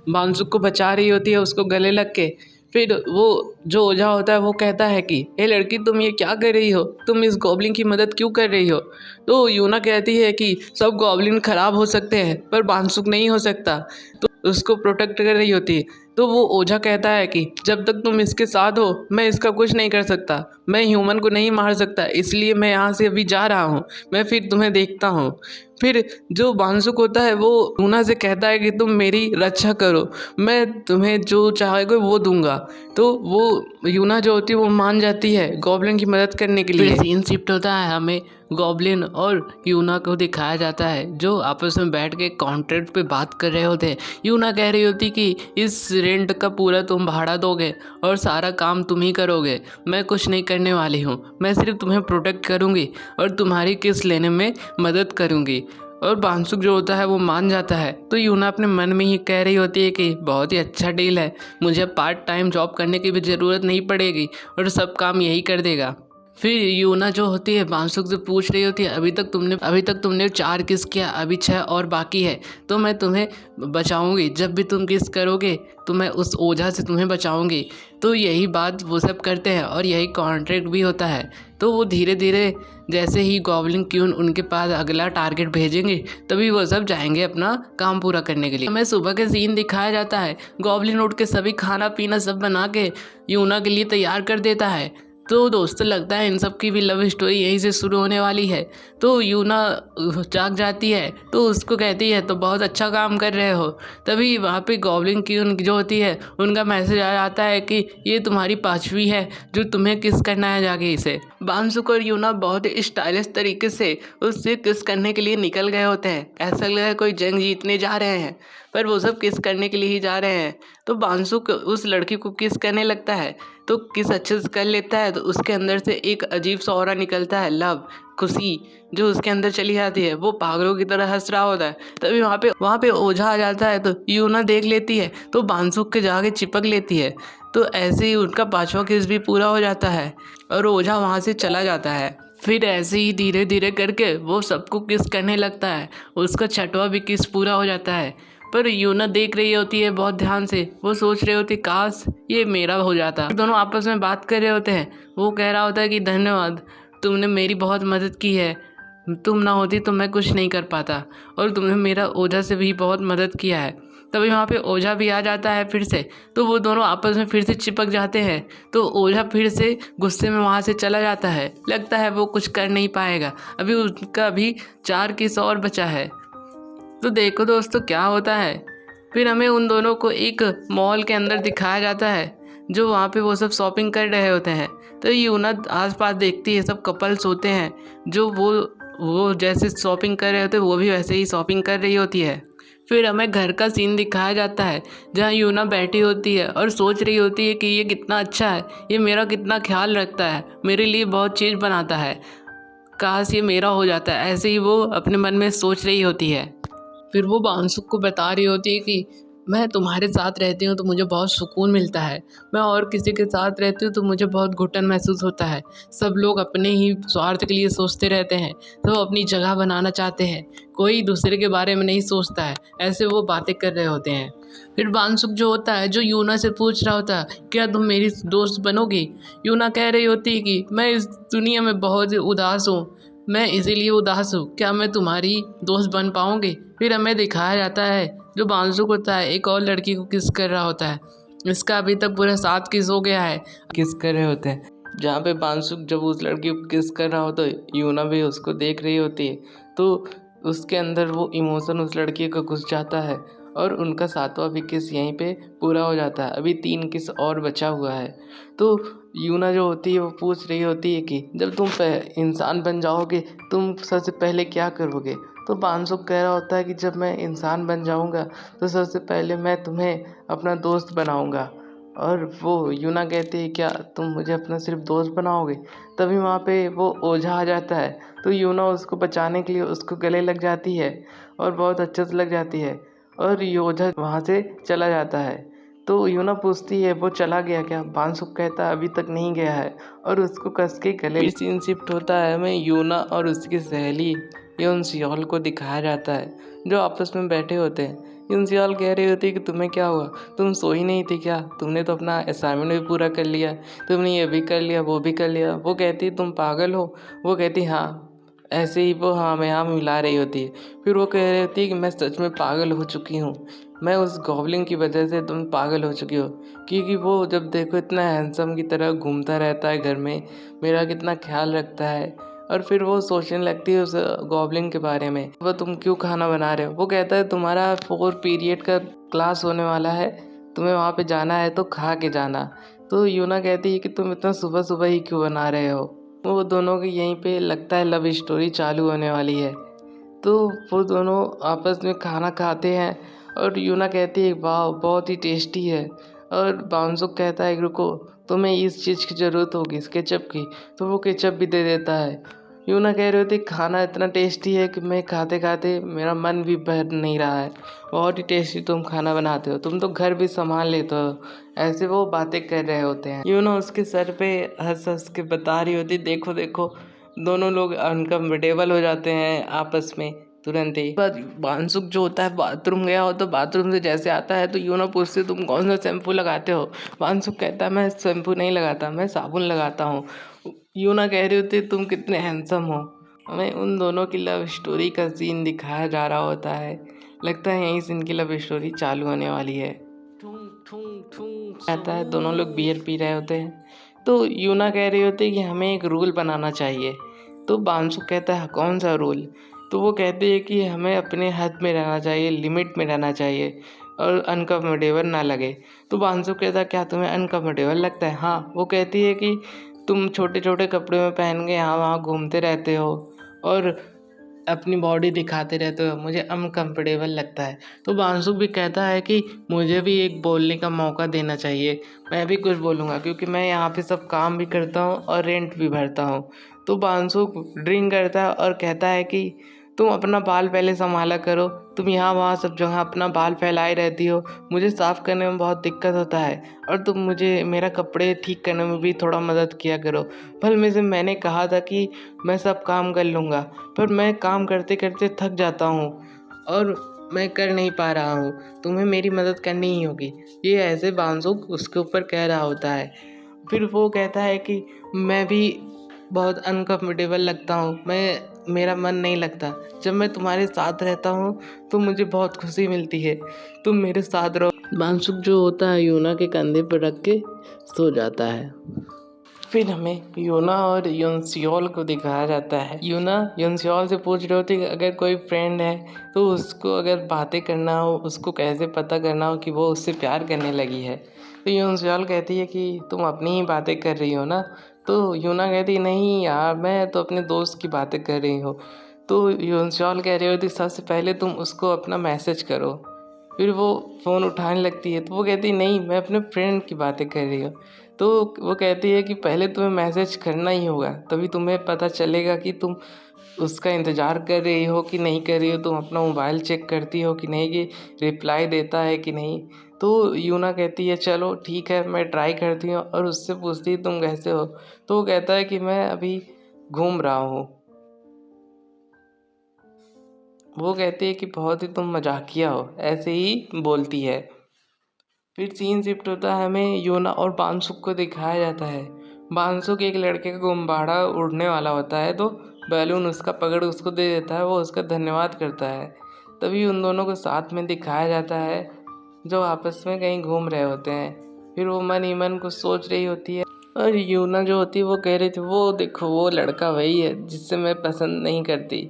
बांसुक को बचा रही होती है उसको गले लग के। फिर वो जो ओझा होता है वो कहता है कि हे लड़की तुम ये क्या कर रही हो, तुम इस गॉब्लिन की मदद क्यों कर रही हो। तो यूना कहती है कि सब गॉब्लिन खराब हो सकते हैं पर बांसुक नहीं हो सकता, तो उसको प्रोटेक्ट कर रही होती है। तो वो ओझा कहता है कि जब तक तुम इसके साथ हो मैं इसका कुछ नहीं कर सकता, मैं ह्यूमन को नहीं मार सकता, इसलिए मैं यहाँ से अभी जा रहा हूँ, मैं फिर तुम्हें देखता हूँ। फिर जो बांसुक होता है वो यूना से कहता है कि तुम मेरी रक्षा करो, मैं तुम्हें जो चाहोगे वो दूंगा। तो वो यूना जो होती है वो मान जाती है गॉब्लिन की मदद करने के लिए। सीन शिफ्ट होता है, हमें गॉब्लिन और यूना को दिखाया जाता है जो आपस में बैठ के कॉन्ट्रैक्ट पे बात कर रहे होते हैं। यूना कह रही होती कि इस रेंट का पूरा तुम भाड़ा दोगे और सारा काम तुम ही करोगे, मैं कुछ नहीं करने वाली हूँ, मैं सिर्फ तुम्हें प्रोटेक्ट करूँगी और तुम्हारी किस लेने में मदद करूँगी। और बांसुक जो होता है वो मान जाता है। तो यूना अपने मन में ही कह रही होती है कि बहुत ही अच्छा डील है, मुझे पार्ट टाइम जॉब करने की भी ज़रूरत नहीं पड़ेगी और सब काम यही कर देगा। फिर यूना जो होती है बांसुक से पूछ रही होती है अभी तक तुमने 4 किस किया, अभी 6 और बाकी है, तो मैं तुम्हें बचाऊंगी, जब भी तुम किस करोगे तो मैं उस ओझा से तुम्हें बचाऊंगी। तो यही बात वो सब करते हैं और यही कॉन्ट्रैक्ट भी होता है। तो वो धीरे धीरे जैसे ही गॉब्लिन क्यून उनके पास अगला टारगेट भेजेंगे तभी वो सब जाएंगे अपना काम पूरा करने के लिए। हमें सुबह के सीन दिखाया जाता है, गॉब्लिन उठ के सभी खाना पीना सब बना के यूना के लिए तैयार कर देता है। तो दोस्तों लगता है इन सब की भी लव स्टोरी यहीं से शुरू होने वाली है। तो यूना जाग जाती है तो उसको कहती है तो बहुत अच्छा काम कर रहे हो। तभी वहाँ पे गॉब्लिन की जो होती है उनका मैसेज आ जाता है कि ये तुम्हारी 5वीं है जो तुम्हें किस करना है जाके इसे। बांसुक और यूना बहुत स्टाइलिश तरीके से उससे किस करने के लिए निकल गए होते हैं, ऐसा लग रहा है कोई जंग जीतने जा रहे हैं, पर वो सब किस करने के लिए ही जा रहे हैं। तो बांसुक उस लड़की को किस करने लगता है तो किस अच्छे से कर लेता है। तो उसके अंदर से एक अजीब सा ऑरा निकलता है, लव, खुशी जो उसके अंदर चली जाती है। वो पागलों की तरह हंस रहा होता है। तभी वहाँ पे ओझा आ जाता है तो यूना देख लेती है तो बांसुक के जाके चिपक लेती है। तो ऐसे ही उनका 5वां किस भी पूरा हो जाता है और ओझा वहाँ से चला जाता है। फिर ऐसे ही धीरे धीरे करके वो सबको किस करने लगता है, उसका छठवा भी किस पूरा हो जाता है। पर यूना देख रही होती है बहुत ध्यान से, वो सोच रही होती काश ये मेरा हो जाता। दोनों आपस में बात कर रहे होते हैं, वो कह रहा होता है कि धन्यवाद, तुमने मेरी बहुत मदद की है, तुम ना होती तो मैं कुछ नहीं कर पाता, और तुमने मेरा ओझा से भी बहुत मदद किया है। तभी वहाँ पे ओझा भी आ जाता है फिर से, तो वो दोनों आपस में फिर से चिपक जाते हैं। तो ओझा फिर से गुस्से में वहाँ से चला जाता है, लगता है वो कुछ कर नहीं पाएगा, अभी उसका अभी 4 किस और बचा है। तो देखो दोस्तों क्या होता है, फिर हमें उन दोनों को एक मॉल के अंदर दिखाया जाता है, जो वहाँ पे वो सब शॉपिंग कर रहे होते हैं। तो यूना आसपास देखती है सब कपल्स होते हैं, जो वो जैसे शॉपिंग कर रहे होते हैं वो भी वैसे ही शॉपिंग कर रही होती है। फिर हमें घर का सीन दिखाया जाता है, जहाँ यूना बैठी होती है और सोच रही होती है कि ये कितना अच्छा है, ये मेरा कितना ख्याल रखता है, मेरे लिए बहुत चीज़ बनाता है, काश ये मेरा हो जाता है, ऐसे ही वो अपने मन में सोच रही होती है। फिर वो बांसुक को बता रही होती है कि मैं तुम्हारे साथ रहती हूँ तो मुझे बहुत सुकून मिलता है, मैं और किसी के साथ रहती हूँ तो मुझे बहुत घुटन महसूस होता है। सब लोग अपने ही स्वार्थ के लिए सोचते रहते हैं, सब अपनी जगह बनाना चाहते हैं, कोई दूसरे के बारे में नहीं सोचता है, ऐसे वो बातें कर रहे होते हैं। फिर बांसुक जो होता है, जो यूना से पूछ रहा होता है क्या तुम मेरी दोस्त बनोगी। यूना कह रही होती है कि मैं इस दुनिया में बहुत उदास हूँ, मैं इसीलिए उदास हूँ, क्या मैं तुम्हारी दोस्त बन पाऊँगी। फिर हमें दिखाया जाता है जो बांसुक होता है एक और लड़की को किस कर रहा होता है, इसका अभी तक पूरा 7 किस हो गया है, किस कर रहे होते हैं। जहाँ पे बांसुक जब उस लड़की को किस कर रहा होता है, यूना भी उसको देख रही होती है, तो उसके अंदर वो इमोशन उस लड़की का घुस जाता है और उनका 7वां भी किस यहीं पे पूरा हो जाता है। अभी 3 किस और बचा हुआ है। तो यूना जो होती है वो पूछ रही होती है कि जब तुम इंसान बन जाओगे तुम सबसे पहले क्या करोगे। तो बांसुक कह रहा होता है कि जब मैं इंसान बन जाऊंगा तो सबसे पहले मैं तुम्हें अपना दोस्त बनाऊंगा। और वो यूना कहती है क्या तुम मुझे अपना सिर्फ दोस्त बनाओगे। तभी वहाँ पे वो ओझा आ जाता है, तो यूना उसको बचाने के लिए उसको गले लग जाती है और बहुत अच्छे से लग जाती है, और ये ओझा वहाँ से चला जाता है। तो यूना पूछती है वो चला गया क्या। बांसुक कहता है अभी तक नहीं गया है, और उसको कस के गले। सीन शिफ्ट होता है, हमें यूना और उसकी सहेली यूनसियोल को दिखाया जाता है, जो आपस में बैठे होते हैं। यूनसियोल कह रही होती है कि तुम्हें क्या हुआ, तुम सोई नहीं थी क्या, तुमने तो अपना असाइनमेंट भी पूरा कर लिया, तुमने ये भी कर लिया वो भी कर लिया। वो कहती तुम पागल हो। वो कहती हाँ, ऐसे ही वो हाँ में हाँ मिला रही होती है। फिर वो कह रही होती है कि मैं सच में पागल हो चुकी हूँ, मैं उस गॉब्लिन की वजह से तुम पागल हो चुकी हो, क्योंकि वो जब देखो इतना हैंडसम की तरह घूमता रहता है घर में, मेरा कितना ख्याल रखता है। और फिर वो सोचने लगती है उस गॉब्लिन के बारे में, वो तुम क्यों खाना बना रहे हो। वो कहता है तुम्हारा 4 पीरियड का क्लास होने वाला है, तुम्हें वहाँ पे जाना है तो खा के जाना। तो यूना कहती है कि तुम इतना सुबह सुबह ही क्यों बना रहे हो। वो दोनों की यहीं पे लगता है लव स्टोरी चालू होने वाली है। तो वो दोनों आपस में खाना खाते हैं और यूना कहती है वाह बहुत ही टेस्टी है, और बांसुक कहता है रुको तुम्हें इस चीज़ की ज़रूरत होगी, इस केचप की। तो वो केचप भी दे देता है। यूना कह रही होती खाना इतना टेस्टी है कि मैं खाते खाते मेरा मन भी भर नहीं रहा है, बहुत ही टेस्टी तुम खाना बनाते हो, तुम तो घर भी संभाल लेते हो। ऐसे वो बातें कर रहे होते हैं। यूना उसके सर पे हंस हंस के बता रही होती देखो देखो, दोनों लोग अनकम्फर्टेबल हो जाते हैं आपस में तुरंत ही। बांसुक जो होता है बाथरूम गया हो, तो बाथरूम से जैसे आता है तो यूना पूछते तुम कौन सा शैम्पू लगाते हो। बांसुक कहता है मैं शैम्पू नहीं लगाता, मैं साबुन लगाता हूँ। यूना कह रही होती तुम कितने हैंडसम हो। हमें उन दोनों की लव स्टोरी का सीन दिखाया जा रहा होता है, लगता है यहीं से इनकी लव स्टोरी चालू होने वाली है। आता है दोनों लोग बियर पी रहे होते हैं, तो यूना कह रही होती है कि हमें एक रूल बनाना चाहिए। तो बांसुक कहता है कौन सा रूल। तो वो कहती है कि हमें अपने हद में रहना चाहिए, लिमिट में रहना चाहिए, और अनकम्फर्टेबल ना लगे। तो बांसुक कहता है क्या तुम्हें अनकम्फर्टेबल लगता है। हाँ। वो कहती है कि तुम छोटे छोटे कपड़े में पहन के यहाँ वहाँ घूमते रहते हो और अपनी बॉडी दिखाते रहते हो, मुझे अनकम्फर्टेबल लगता है। तो बांसुक भी कहता है कि मुझे भी एक बोलने का मौका देना चाहिए, मैं भी कुछ बोलूँगा, क्योंकि मैं यहाँ पे सब काम भी करता हूँ और रेंट भी भरता हूँ। तो बांसुक ड्रिंक करता है और कहता है कि तुम अपना बाल पहले संभाला करो, तुम यहाँ वहाँ सब जगह अपना बाल फैलाए रहती हो, मुझे साफ़ करने में बहुत दिक्कत होता है और तुम मुझे मेरा कपड़े ठीक करने में भी थोड़ा मदद किया करो। भले में से मैंने कहा था कि मैं सब काम कर लूँगा, पर मैं काम करते करते थक जाता हूँ और मैं कर नहीं पा रहा हूँ, तुम्हें मेरी मदद करनी ही होगी। ये ऐसे बांसुक उसके ऊपर कह रहा होता है। फिर वो कहता है कि मैं भी बहुत अनकम्फर्टेबल लगता हूँ, मेरा मन नहीं लगता। जब मैं तुम्हारे साथ रहता हूँ तो मुझे बहुत खुशी मिलती है, तुम मेरे साथ रहो। बांसुक जो होता है यूना के कंधे पर रख के सो जाता है। फिर हमें यूना और योनसियोल को दिखाया जाता है। यूना योनसियोल से पूछ रही होती है कि अगर कोई फ्रेंड है तो उसको अगर बातें करना हो, उसको कैसे पता करना हो कि वो उससे प्यार करने लगी है। तो योनसियोल कहती है कि तुम अपनी ही बातें कर रही हो ना। तो यूना कहती है नहीं यार, मैं तो अपने दोस्त की बातें कर रही हूँ। तो योनसियोल कह रही होती सबसे पहले तुम उसको अपना मैसेज करो। फिर वो फ़ोन उठाने लगती है तो वो कहती नहीं, मैं अपने फ्रेंड की बातें कर रही हूँ। तो वो कहती है कि पहले तुम्हें मैसेज करना ही होगा, तभी तुम्हें पता चलेगा कि तुम उसका इंतज़ार कर रही हो कि नहीं कर रही हो। तुम अपना मोबाइल चेक करती हो कि नहीं, कि रिप्लाई देता है कि नहीं। तो यूना कहती है चलो ठीक है, मैं ट्राई करती हूँ और उससे पूछती है तुम कैसे हो। तो वो कहता है कि मैं अभी घूम रहा हूँ। वो कहती है कि बहुत ही तुम मजाकिया हो, ऐसे ही बोलती है। फिर सीन शिफ्ट होता है, हमें यूना और बांसुक को दिखाया जाता है। बांसुक एक लड़के का गुब्बारा उड़ने वाला होता है तो बैलून उसका पकड़ उसको दे देता है, वो उसका धन्यवाद करता है। तभी उन दोनों को साथ में दिखाया जाता है जो आपस में कहीं घूम रहे होते हैं। फिर वो मन ही मन कुछ सोच रही होती है और यूना जो होती है वो कह रही थी वो देखो वो लड़का वही है जिससे मैं पसंद नहीं करती।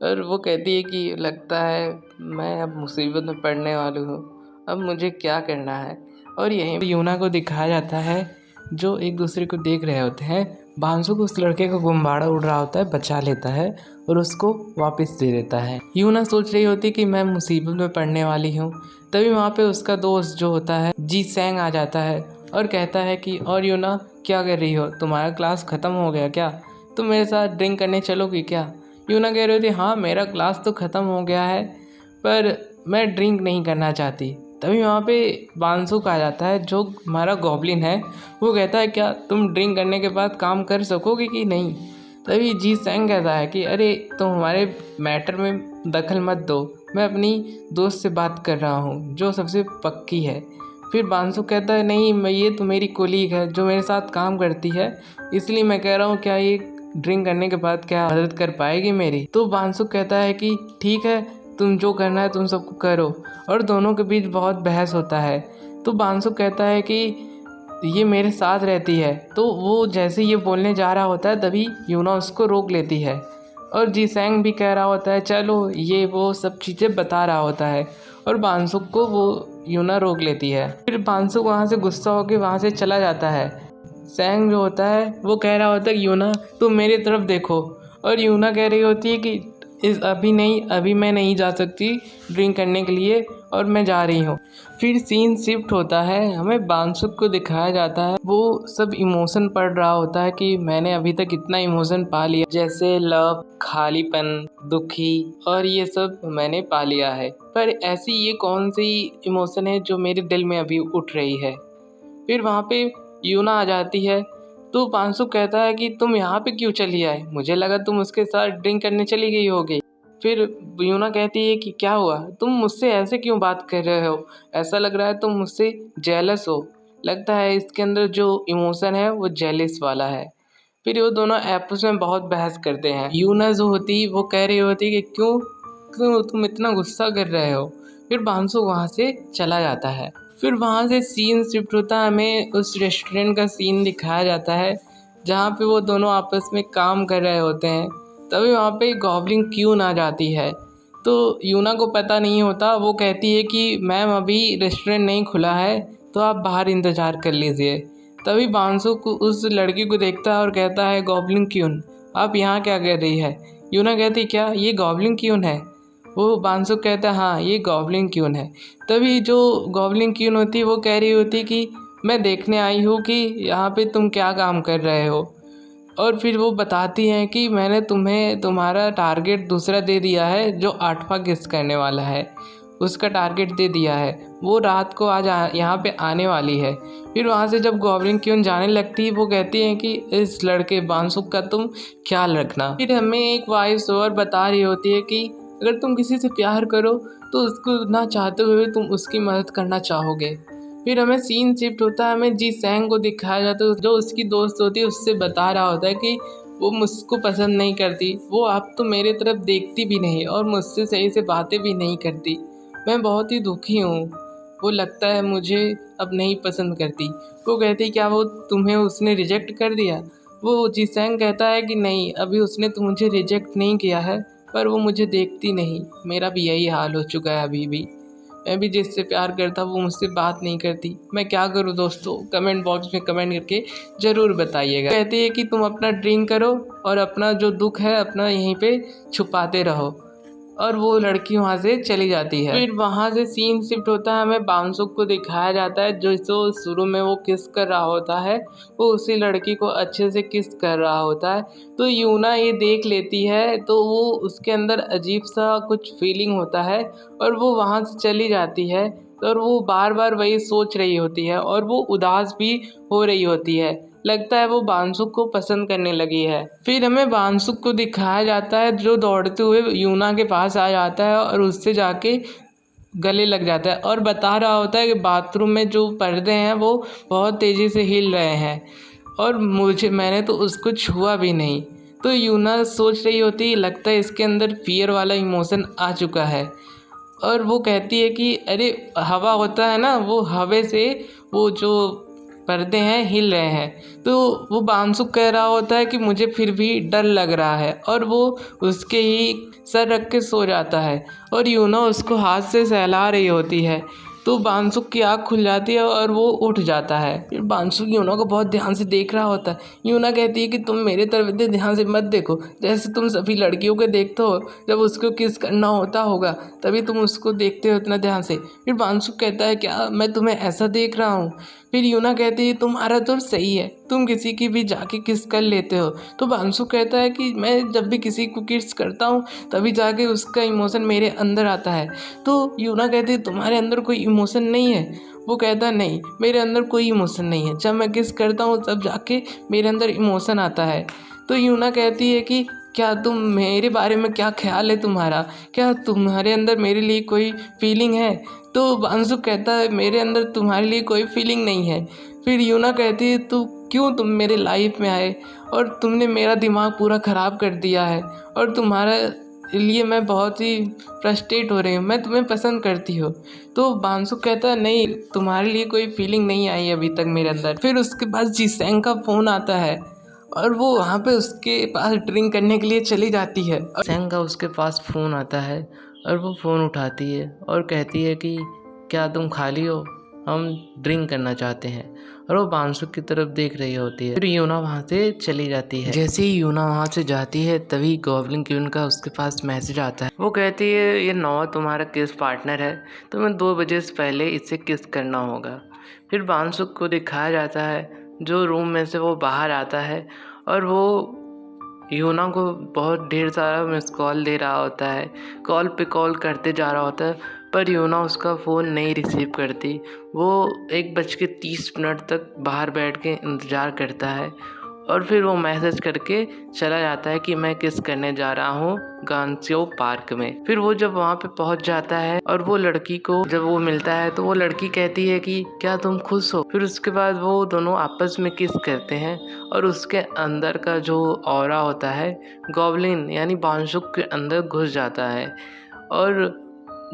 और वो कहती है कि लगता है मैं अब मुसीबत में पड़ने वाली हूँ, अब मुझे क्या करना है। और यहीं यूना को दिखाया जाता है जो एक दूसरे को देख रहे होते हैं। बांसुक उस लड़के का गुब्बारा उड़ रहा होता है, बचा लेता है और उसको वापस दे देता है। यूना सोच रही होती कि मैं मुसीबत में पड़ने वाली हूँ। तभी वहाँ पे उसका दोस्त जो होता है जी सैंग आ जाता है और कहता है कि और यूना क्या कर रही हो, तुम्हारा क्लास ख़त्म हो गया क्या, तुम मेरे साथ ड्रिंक करने चलोगी क्या। यूना कह रही होती हाँ मेरा क्लास तो ख़त्म हो गया है पर मैं ड्रिंक नहीं करना चाहती। तभी वहाँ पे बांसुक आ जाता है जो हमारा गॉब्लिन है। वो कहता है क्या तुम ड्रिंक करने के बाद काम कर सकोगे कि नहीं। तभी जी सैंग कहता है कि अरे तुम हमारे मैटर में दखल मत दो, मैं अपनी दोस्त से बात कर रहा हूँ जो सबसे पक्की है। फिर बांसुक कहता है नहीं, मैं ये तो मेरी कोलीग है जो मेरे साथ काम करती है, इसलिए मैं कह रहा हूँ क्या ये ड्रिंक करने के बाद क्या मदद कर पाएगी मेरी। तो बांसुक कहता है कि ठीक है, तुम जो करना है तुम सबको करो। और दोनों के बीच बहुत बहस होता है। तो बांसुक कहता है कि ये मेरे साथ रहती है। तो वो जैसे ये बोलने जा रहा होता है तभी यूना उसको रोक लेती है और जी सैंग भी कह रहा होता है चलो, ये वो सब चीज़ें बता रहा होता है और बांसुक को वो यूना रोक लेती है। फिर बांसुक वहाँ से गुस्सा होकर वहाँ से चला जाता है। सैंग जो होता है वो कह रहा होता है यूना तुम मेरी तरफ देखो, और यूना कह रही होती है कि अभी नहीं, अभी मैं नहीं जा सकती ड्रिंक करने के लिए और मैं जा रही हूँ। फिर सीन शिफ्ट होता है, हमें बांसुक को दिखाया जाता है वो सब इमोशन पढ़ रहा होता है कि मैंने अभी तक इतना इमोशन पा लिया, जैसे लव, खालीपन, दुखी और ये सब मैंने पा लिया है, पर ऐसी ये कौन सी इमोशन है जो मेरे दिल में अभी उठ रही है। फिर वहाँ पे यूना आ जाती है तो बांसुक कहता है कि तुम यहाँ पे क्यों चली आए, मुझे लगा तुम उसके साथ ड्रिंक करने चली गई होगी। फिर यूना कहती है कि क्या हुआ, तुम मुझसे ऐसे क्यों बात कर रहे हो, ऐसा लग रहा है तुम मुझसे जेलस हो, लगता है इसके अंदर जो इमोशन है वो जेलस वाला है। फिर वो दोनों आपस में बहुत बहस करते हैं। यूना जो होती वो कह रही होती कि क्यों क्यों तुम इतना गुस्सा कर रहे हो। फिर बांसुक वहाँ से चला जाता है। फिर वहाँ से सीन शिफ्ट होता है, हमें उस रेस्टोरेंट का सीन दिखाया जाता है जहाँ पे वो दोनों आपस में काम कर रहे होते हैं। तभी वहाँ पे गॉब्लिन क्यून आ जाती है। तो यूना को पता नहीं होता, वो कहती है कि मैम अभी रेस्टोरेंट नहीं खुला है तो आप बाहर इंतज़ार कर लीजिए। तभी बांसुक उस लड़की को देखता है और कहता है गॉब्लिन क्यून आप यहाँ क्या कर रही है। यूना कहती क्या ये गॉब्लिन क्यून है। वो बांसुक कहता है हाँ ये गॉब्लिन क्यून है। तभी जो गॉब्लिन क्यून होती है वो कह रही होती कि मैं देखने आई हूँ कि यहाँ पे तुम क्या काम कर रहे हो। और फिर वो बताती हैं कि मैंने तुम्हें तुम्हारा टारगेट दूसरा दे दिया है, जो 8वां किस करने वाला है उसका टारगेट दे दिया है, वो रात को आज यहाँ पे आने वाली है। फिर वहाँ से जब गॉब्लिन क्यून जाने लगती है, वो कहती हैं कि इस लड़के बांसुक का तुम ख्याल रखना। फिर हमें एक वॉइस ओवर बता रही होती है कि अगर तुम किसी से प्यार करो तो उसको ना चाहते हुए तुम उसकी मदद करना चाहोगे। फिर हमें सीन शिफ्ट होता है, हमें जी सैंग को दिखाया जाता है, जो उसकी दोस्त होती है उससे बता रहा होता है कि वो मुझको पसंद नहीं करती, वो अब तो मेरे तरफ देखती भी नहीं और मुझसे सही से बातें भी नहीं करती। मैं बहुत ही दुखी हूँ, वो लगता है मुझे अब नहीं पसंद करती। वो कहती क्या वो तुम्हें उसने रिजेक्ट कर दिया? वो जी सैंग कहता है कि नहीं, अभी उसने तो मुझे रिजेक्ट नहीं किया है, पर वो मुझे देखती नहीं। मेरा भी यही हाल हो चुका है अभी भी। मैं भी जिससे प्यार करता वो मुझसे बात नहीं करती। मैं क्या करूँ दोस्तों? कमेंट बॉक्स में कमेंट करके ज़रूर बताइएगा। कहती है कि तुम अपना ड्रिंक करो और अपना जो दुख है अपना यहीं पे छुपाते रहो, और वो लड़की वहाँ से चली जाती है। फिर वहाँ से सीन शिफ्ट होता है, हमें बांसुक को दिखाया जाता है जो शुरू में वो किस कर रहा होता है, वो उसी लड़की को अच्छे से किस कर रहा होता है। तो यूना ये देख लेती है, तो वो उसके अंदर अजीब सा कुछ फीलिंग होता है और वो वहाँ से चली जाती है। और वो बार बार वही सोच रही होती है और वो उदास भी हो रही होती है। लगता है वो बांसुक को पसंद करने लगी है। फिर हमें बांसुक को दिखाया जाता है जो दौड़ते हुए यूना के पास आ जाता है और उससे जाके गले लग जाता है और बता रहा होता है कि बाथरूम में जो पर्दे हैं वो बहुत तेज़ी से हिल रहे हैं और मैंने तो उसको छुआ भी नहीं। तो यूना सोच रही होती है लगता है इसके अंदर फियर वाला इमोशन आ चुका है, और वो कहती है कि अरे हवा होता है ना, वो हवा से वो जो पर्दे हैं हिल रहे हैं। तो वो बांसुक कह रहा होता है कि मुझे फिर भी डर लग रहा है, और वो उसके ही सर रख के सो जाता है और यूना उसको हाथ से सहला रही होती है। तो बांसुक की आँख खुल जाती है और वो उठ जाता है। फिर बांसुक यूना को बहुत ध्यान से देख रहा होता है। यूना कहती है कि तुम मेरे तरफ इतने ध्यान से मत देखो जैसे तुम सभी लड़कियों को देखते हो, जब उसको किस करना होता होगा तभी तुम उसको देखते हो इतना ध्यान से। फिर बांसुक कहता है क्या मैं तुम्हें ऐसा देख रहा हूँ? फिर यूना कहती है तुम्हारा तो सही है, तुम किसी की भी जाके किस कर लेते हो। तो बांसुक कहता है कि मैं जब भी किसी को किस करता हूँ तभी जाके उसका इमोशन मेरे अंदर आता है। तो यूना कहती है तुम्हारे अंदर कोई इमोशन नहीं है? वो कहता है नहीं, मेरे अंदर कोई इमोशन नहीं है, जब मैं किस करता हूँ तब जाके मेरे अंदर इमोशन आता है। तो यूना कहती है कि क्या तुम मेरे बारे में क्या ख्याल है तुम्हारा? क्या तुम्हारे अंदर मेरे लिए कोई फीलिंग है? तो बांसुक कहता है मेरे अंदर तुम्हारे लिए कोई फीलिंग नहीं है। फिर यूना कहती है तो क्यों तुम मेरे लाइफ में आए और तुमने मेरा दिमाग पूरा ख़राब कर दिया है, और तुम्हारा लिए मैं बहुत ही फ्रस्ट्रेट हो रही हूँ, मैं तुम्हें पसंद करती हूँ। तो बांसुक कहता है नहीं, तुम्हारे लिए कोई फीलिंग नहीं आई अभी तक मेरे अंदर। फिर उसके बाद जिसैंग का फ़ोन आता है और वो वहाँ पे उसके पास ड्रिंक करने के लिए चली जाती है। सैंग का उसके पास फ़ोन आता है और वो फ़ोन उठाती है और कहती है कि क्या तुम खाली हो, हम ड्रिंक करना चाहते हैं। और वो बांसुक की तरफ देख रही होती है। फिर यूना वहाँ से चली जाती है। जैसे ही यूना वहाँ से जाती है तभी गॉब्लिन क्यून का उसके पास मैसेज आता है। वो कहती है ये नोआ तुम्हारा किस पार्टनर है, तुम्हें 2 बजे से पहले इससे किस करना होगा। फिर बांसुक को दिखाया जाता है जो रूम में से वो बाहर आता है और वो यूना को बहुत ढेर सारा मिस कॉल दे रहा होता है, कॉल पे कॉल करते जा रहा होता है, पर यूना उसका फ़ोन नहीं रिसीव करती। वो 1:30 तक बाहर बैठ के इंतज़ार करता है और फिर वो मैसेज करके चला जाता है कि मैं किस करने जा रहा हूँ गांसियो पार्क में। फिर वो जब वहाँ पे पहुँच जाता है और वो लड़की को जब वो मिलता है तो वो लड़की कहती है कि क्या तुम खुश हो। फिर उसके बाद वो दोनों आपस में किस करते हैं और उसके अंदर का जो ऑरा होता है गॉब्लिन यानी बांसुक के अंदर घुस जाता है, और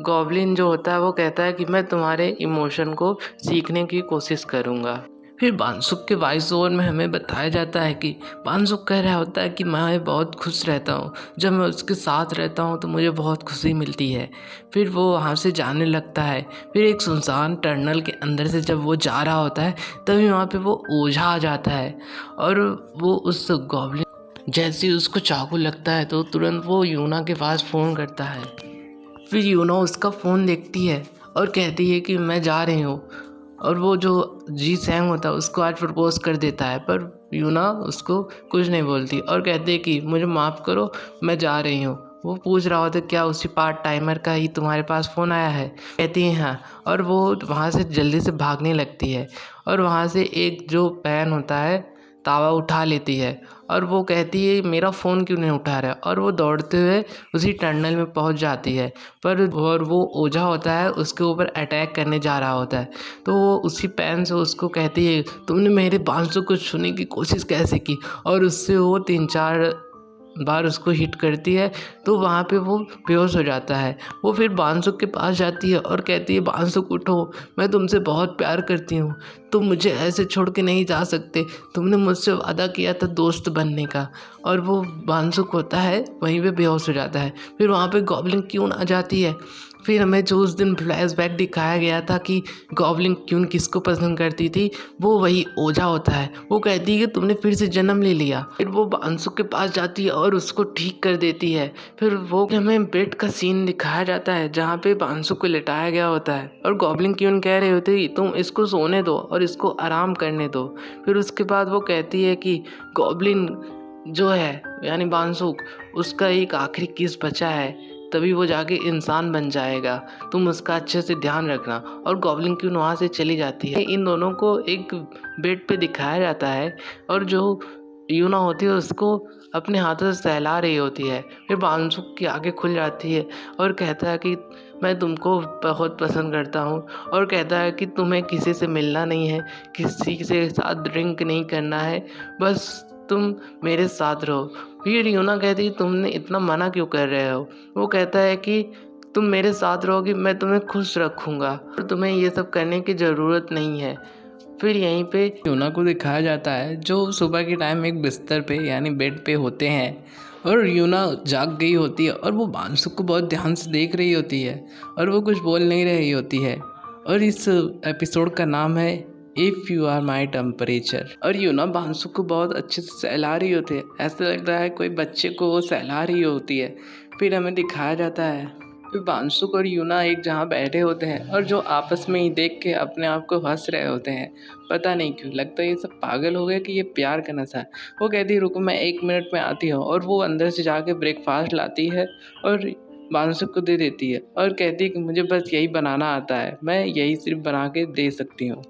गॉब्लिन जो होता है वो कहता है कि मैं तुम्हारे इमोशन को सीखने की कोशिश करूँगा। फिर बांसुक के वॉइस ओवर में हमें बताया जाता है कि बांसुक कह रहा होता है कि मैं बहुत खुश रहता हूँ, जब मैं उसके साथ रहता हूँ तो मुझे बहुत खुशी मिलती है। फिर वो वहाँ से जाने लगता है। फिर एक सुनसान टनल के अंदर से जब वो जा रहा होता है तभी वहाँ पे वो ओझा आ जाता है और वो उस गॉब्लिन जैसे ही उसको चाकू लगता है तो तुरंत वो यूना के पास फ़ोन करता है। फिर यूना उसका फ़ोन देखती है और कहती है कि मैं जा रही हूँ, और वो जो जी सैंग होता है उसको आज प्रपोज कर देता है, पर यूना उसको कुछ नहीं बोलती और कहती है कि मुझे माफ़ करो, मैं जा रही हूँ। वो पूछ रहा होता है क्या उसी पार्ट टाइमर का ही तुम्हारे पास फ़ोन आया है? कहती है हाँ, और वो वहाँ से जल्दी से भागने लगती है और वहाँ से एक जो पैन होता है तावा उठा लेती है और वो कहती है मेरा फ़ोन क्यों नहीं उठा रहा है, और वो दौड़ते हुए उसी टनल में पहुंच जाती है। पर और वो ओझा होता है उसके ऊपर अटैक करने जा रहा होता है, तो वो उसी पैन से उसको कहती है तुमने मेरे बांसुर को छूने की कोशिश कैसे की, और उससे वो 3-4 बार उसको हिट करती है, तो वहाँ पे वो बेहोश हो जाता है। वो फिर बांसुक के पास जाती है और कहती है बांसुक उठो, मैं तुमसे बहुत प्यार करती हूँ, तुम मुझे ऐसे छोड़ के नहीं जा सकते, तुमने मुझसे वादा किया था दोस्त बनने का। और वो बांसुक होता है वहीं पे बेहोश हो जाता है। फिर वहाँ पे गॉब्लिन क्यून आ जाती है। फिर हमें जो उस दिन फ्लैशबैक दिखाया गया था कि गॉब्लिन क्यून किसको पसंद करती थी, वो वही ओझा होता है। वो कहती है कि तुमने फिर से जन्म ले लिया। फिर वो बांसुक के पास जाती है और उसको ठीक कर देती है। फिर वो हमें बेड का सीन दिखाया जाता है जहाँ पे बांसुक को लिटाया गया होता है और गॉब्लिन क्यून कह रहे होते हैं तुम इसको सोने दो और इसको आराम करने दो। फिर उसके बाद वो कहती है कि गॉब्लिन जो है यानी बांसुक, उसका एक आखिरी किस बचा है, तभी वो जाके इंसान बन जाएगा, तुम उसका अच्छे से ध्यान रखना। और गॉब्लिन क्यून वहाँ से चली जाती है। इन दोनों को एक बेड पे दिखाया जाता है और जो यूना होती है उसको अपने हाथों से सहला रही होती है। फिर बांसुक की आंखें खुल जाती है और कहता है कि मैं तुमको बहुत पसंद करता हूँ, और कहता है कि तुम्हें किसी से मिलना नहीं है, किसी के साथ ड्रिंक नहीं करना है, बस तुम मेरे साथ रहो। फिर यूना कहती है तुमने इतना मना क्यों कर रहे हो? वो कहता है कि तुम मेरे साथ रहोगी मैं तुम्हें खुश रखूँगा और तुम्हें ये सब करने की ज़रूरत नहीं है। फिर यहीं पे यूना को दिखाया जाता है जो सुबह के टाइम एक बिस्तर पे यानी बेड पे होते हैं और यूना जाग गई होती है और वो बांसुक को बहुत ध्यान से देख रही होती है और वो कुछ बोल नहीं रही होती है। और इस एपिसोड का नाम है if you are my temperature. और यूना बांसुक को बहुत अच्छे से सहला रही होती है, ऐसा लग रहा है कोई बच्चे को वो सहला रही होती है। फिर हमें दिखाया जाता है फिर बांसुक और यूना एक जहाँ बैठे होते हैं और जो आपस में ही देख के अपने आप को हंस रहे होते हैं। पता नहीं क्यों लगता है ये सब पागल हो गए कि ये प्यार का नशा है। वो कहती है रुको मैं 1 मिनट में आती हूँ, और वो अंदर से जाके ब्रेकफास्ट लाती है और बांसुक को दे देती है और कहती है कि मुझे बस यही बनाना आता है, मैं यही सिर्फ बना के दे सकती हूँ।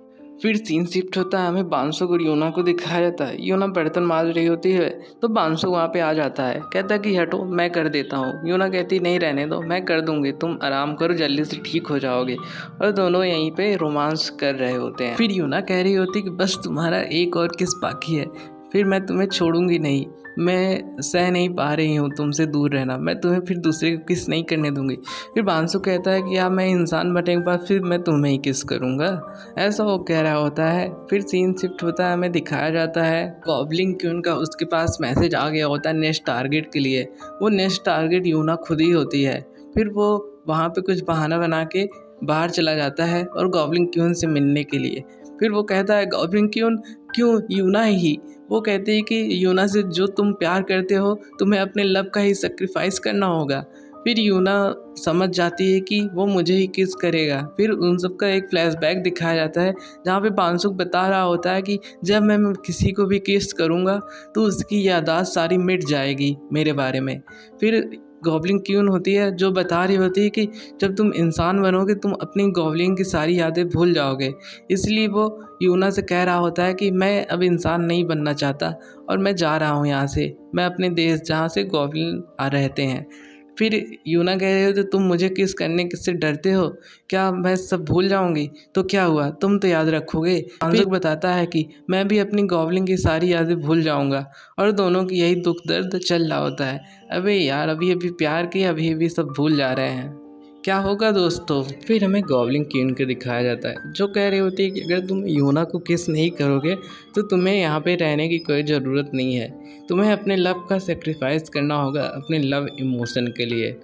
फिर सीन शिफ्ट होता है, हमें बांसुक और यूना को दिखाया जाता है। यूना बर्तन मांज रही होती है तो बांसुक वहाँ पे आ जाता है, कहता है कि हटो मैं कर देता हूँ। यूना कहती नहीं रहने दो, मैं कर दूंगी, तुम आराम करो जल्दी से ठीक हो जाओगे। और दोनों यहीं पे रोमांस कर रहे होते हैं। फिर यूना कह रही होती कि बस तुम्हारा एक और किस बाकी है, फिर मैं तुम्हें छोड़ूंगी नहीं, मैं सह नहीं पा रही हूँ तुमसे दूर रहना, मैं तुम्हें फिर दूसरे को किस नहीं करने दूंगी। फिर बांसुक कहता है कि यार मैं इंसान बनने के बाद फिर मैं तुम्हें ही किस करूँगा, ऐसा वो कह रहा होता है। फिर सीन शिफ्ट होता है, हमें दिखाया जाता है गॉब्लिन क्यून का उसके पास मैसेज आ गया होता है नेक्स्ट टारगेट के लिए। वो नेक्स्ट टारगेट यूना खुद ही होती है। फिर वो वहाँ पे कुछ बहाना बना के बाहर चला जाता है और गॉब्लिन क्यून से मिलने के लिए। फिर वो कहता है गॉब्लिन क्यून क्यों यूना ही। वो कहती है कि यूना से जो तुम प्यार करते हो तुम्हें अपने लव का ही सेक्रीफाइस करना होगा। फिर यूना समझ जाती है कि वो मुझे ही किस करेगा। फिर उन सब का एक फ्लैशबैक दिखाया जाता है जहाँ पे बांसुक बता रहा होता है कि जब मैं किसी को भी किस करूँगा तो उसकी याददाश्त सारी मिट जाएगी मेरे बारे में। फिर गॉब्लिन क्यून होती है जो बता रही होती है कि जब तुम इंसान बनोगे तुम अपनी गॉब्लिन की सारी यादें भूल जाओगे। इसलिए वो यूना से कह रहा होता है कि मैं अब इंसान नहीं बनना चाहता और मैं जा रहा हूँ यहाँ से, मैं अपने देश जहाँ से गॉब्लिन रहते हैं। फिर यूना कह रहे हो तो तुम मुझे किस करने से डरते हो, क्या मैं सब भूल जाऊंगी? तो क्या हुआ, तुम तो याद रखोगे। बांसुक बताता है कि मैं भी अपनी गॉब्लिन की सारी यादें भूल जाऊंगा। और दोनों की यही दुख दर्द चल रहा होता है। अबे यार अभी अभी प्यार किया, अभी अभी सब भूल जा रहे हैं, क्या होगा दोस्तों। फिर हमें गॉब्लिन क्यून को दिखाया जाता है जो कह रही होती है कि अगर तुम यूना को किस नहीं करोगे तो तुम्हें यहाँ पे रहने की कोई ज़रूरत नहीं है, तुम्हें अपने लव का सेक्रीफाइस करना होगा अपने लव इमोशन के लिए।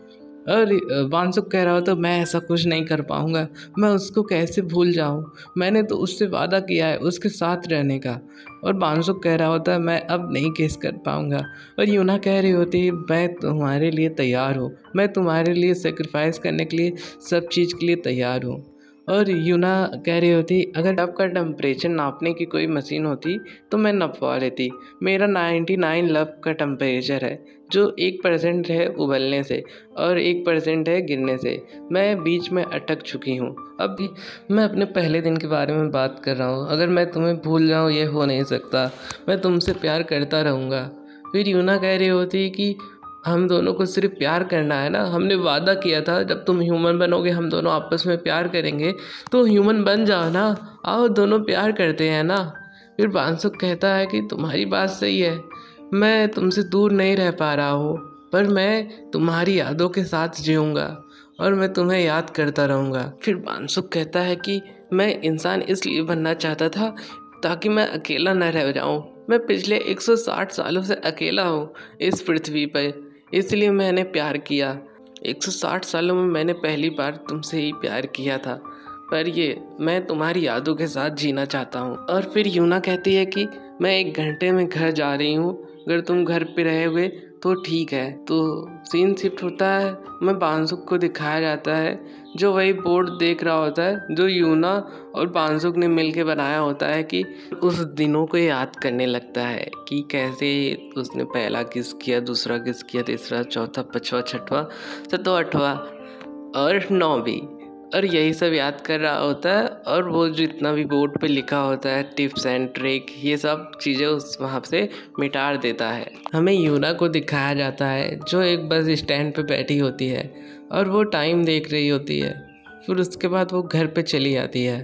और बांसुक कह रहा हो तो मैं ऐसा कुछ नहीं कर पाऊँगा, मैं उसको कैसे भूल जाऊँ, मैंने तो उससे वादा किया है उसके साथ रहने का। और बांसुक कह रहा होता है मैं अब नहीं किस कर पाऊँगा। और यूना कह रही होती है मैं तुम्हारे लिए तैयार हूँ, मैं तुम्हारे लिए सेक्रीफाइस करने के लिए सब चीज़ के लिए तैयार हूँ। और यूना कह रही होती, अगर आपका टेम्परेचर नापने की कोई मशीन होती तो मैं नपवा लेती। मेरा 99 लव का टेम्परेचर है, जो 1% है उबलने से और 1% है गिरने से। मैं बीच में अटक चुकी हूँ। अभी मैं अपने पहले दिन के बारे में बात कर रहा हूँ। अगर मैं तुम्हें भूल जाऊँ ये हो नहीं सकता। मैं तुमसे प्यार करता रहूँगा। फिर यूना कह रही होती कि हम दोनों को सिर्फ प्यार करना है ना। हमने वादा किया था जब तुम ह्यूमन बनोगे हम दोनों आपस में प्यार करेंगे। तो ह्यूमन बन जाओ ना, आओ दोनों प्यार करते हैं ना। फिर बांसुक कहता है कि तुम्हारी बात सही है, मैं तुमसे दूर नहीं रह पा रहा हूँ, पर मैं तुम्हारी यादों के साथ जीऊँगा और मैं तुम्हें याद करता रहूँगा। फिर बांसुक कहता है कि मैं इंसान इसलिए बनना चाहता था ताकि मैं अकेला न रह जाऊँ। मैं पिछले 160 सालों से अकेला हूँ इस पृथ्वी पर, इसलिए मैंने प्यार किया। 160 सालों में मैंने पहली बार तुमसे ही प्यार किया था, पर ये मैं तुम्हारी यादों के साथ जीना चाहता हूँ। और फिर यूना कहती है कि मैं 1 घंटे में घर जा रही हूँ, अगर तुम घर पे रहोगे तो ठीक है। तो सीन शिफ्ट होता है, मैं बांसुक को दिखाया जाता है जो वही बोर्ड देख रहा होता है जो यूना और बांसुक ने मिलके बनाया होता है कि उस दिनों को याद करने लगता है कि कैसे उसने पहला किस किया, दूसरा किस किया, तीसरा, चौथा, पाँचवा, छठवां, सातवां, आठवां और 9वीं, और यही सब याद कर रहा होता है। और वो जितना भी बोर्ड पे लिखा होता है टिप्स एंड ट्रिक, ये सब चीज़ें उस वहाँ से मिटा देता है। हमें यूना को दिखाया जाता है जो एक बस स्टैंड पे बैठी होती है और वो टाइम देख रही होती है। फिर उसके बाद वो घर पे चली जाती है।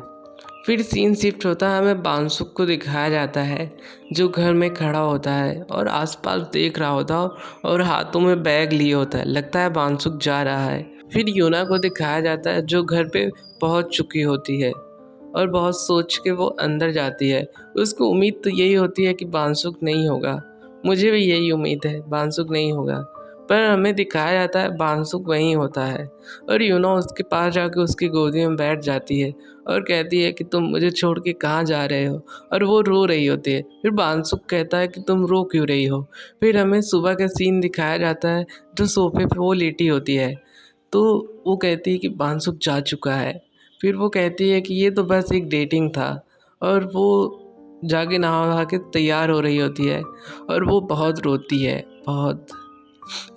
फिर सीन शिफ्ट होता है, हमें बांसुक को दिखाया जाता है जो घर में खड़ा होता है और आसपास देख रहा होता है और हाथों में बैग लिए होता है, लगता है बांसुक जा रहा है। फिर यूना को दिखाया जाता है जो घर पे पहुंच चुकी होती है और बहुत सोच के वो अंदर जाती है। उसको उम्मीद तो यही होती है कि बांसुक नहीं होगा, मुझे भी यही उम्मीद है बांसुक नहीं होगा, पर हमें दिखाया जाता है बांसुक वहीं होता है। और यूना उसके पास जाके उसकी गोदी में बैठ जाती है और कहती है कि तुम मुझे छोड़ के कहाँ जा रहे हो, और वो रो रही होती है। फिर बांसुक कहता है कि तुम रो क्यों रही हो। फिर हमें सुबह का सीन दिखाया जाता है जो सोफे पे वो लेटी होती है, तो वो कहती है कि बांसुक जा चुका है। फिर वो कहती है कि ये तो बस एक डेटिंग था, और वो जाके नहा वहा के तैयार हो रही होती है और वो बहुत रोती है, बहुत,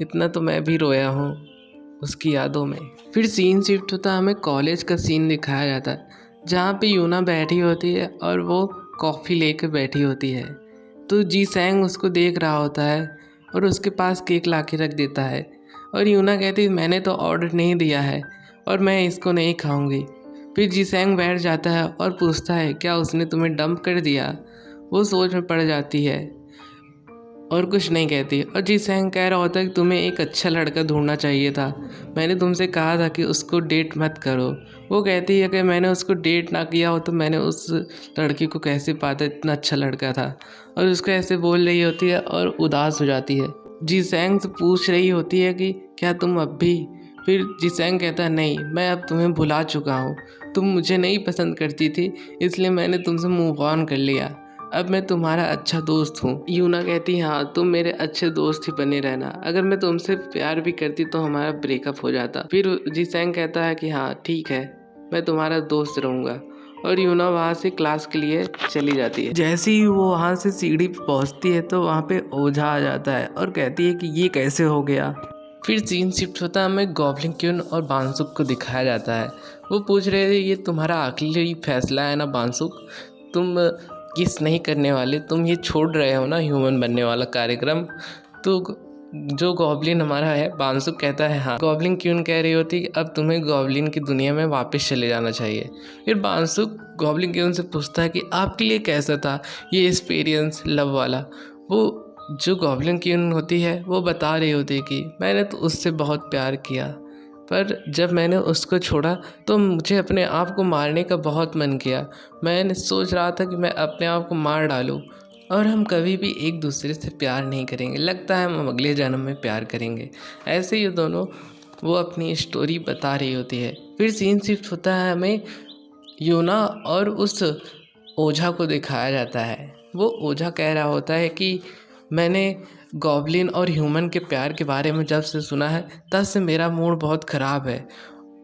इतना तो मैं भी रोया हूँ उसकी यादों में। फिर सीन शिफ्ट होता है, हमें कॉलेज का सीन दिखाया जाता है जहाँ पे यूना बैठी होती है और वो कॉफ़ी लेकर बैठी होती है। तो जी सैंग उसको देख रहा होता है और उसके पास केक ला के रख देता है, और यूना कहती है मैंने तो ऑर्डर नहीं दिया है और मैं इसको नहीं खाऊंगी। फिर जी सैंग बैठ जाता है और पूछता है क्या उसने तुम्हें डंप कर दिया। वो सोच में पड़ जाती है और कुछ नहीं कहती, और जी सैंग कह रहा होता है कि तुम्हें एक अच्छा लड़का ढूंढना चाहिए था, मैंने तुमसे कहा था कि उसको डेट मत करो। वो कहती है कि मैंने उसको डेट ना किया हो तो मैंने उस लड़की को कैसे पाता, इतना अच्छा लड़का था, और उसको ऐसे बोल रही होती है और उदास हो जाती है। जी सैंग से पूछ रही होती है कि क्या तुम अब भी। फिर जी सैंग कहता है नहीं, मैं अब तुम्हें भुला चुका हूँ, तुम मुझे नहीं पसंद करती थी इसलिए मैंने तुमसे मूव ऑन कर लिया, अब मैं तुम्हारा अच्छा दोस्त हूँ। यूना कहती हाँ तुम मेरे अच्छे दोस्त ही बने रहना, अगर मैं तुमसे प्यार भी करती तो हमारा ब्रेकअप हो जाता। फिर जी सैंग कहता है कि हाँ ठीक है, मैं तुम्हारा दोस्त रहूँगा, और यूना वहाँ से क्लास के लिए चली जाती है। जैसे ही वो वहाँ से सीढ़ी पर पहुँचती है तो वहाँ पे ओझा आ जाता है और कहती है कि ये कैसे हो गया। फिर सीन शिफ्ट होता है, हमें गॉब्लिन क्यून और बांसुक को दिखाया जाता है। वो पूछ रहे थे ये तुम्हारा आखिरी फैसला है ना बांसुक, तुम किस नहीं करने वाले, तुम ये छोड़ रहे हो ना ह्यूमन बनने वाला कार्यक्रम। तो जो गॉब्लिन हमारा है बांसुक कहता है हाँ। गॉब्लिन क्यून कह रही होती कि अब तुम्हें गॉब्लिन की दुनिया में वापस चले जाना चाहिए। फिर बांसुक गॉब्लिन क्यून से पूछता है कि आपके लिए कैसा था ये एक्सपीरियंस लव वाला। वो जो गॉब्लिन क्यून होती है वो बता रही होती है कि मैंने तो उससे बहुत प्यार किया, पर जब मैंने उसको छोड़ा तो मुझे अपने आप को मारने का बहुत मन किया। मैंने सोच रहा था कि मैं अपने आप को मार डालूं, और हम कभी भी एक दूसरे से प्यार नहीं करेंगे, लगता है हम अगले जन्म में प्यार करेंगे। ऐसे ही दोनों वो अपनी स्टोरी बता रही होती है। फिर सीन शिफ्ट होता है, हमें यूना और उस ओझा को दिखाया जाता है। वो ओझा कह रहा होता है कि मैंने गॉब्लिन और ह्यूमन के प्यार के बारे में जब से सुना है तब से मेरा मूड बहुत ख़राब है,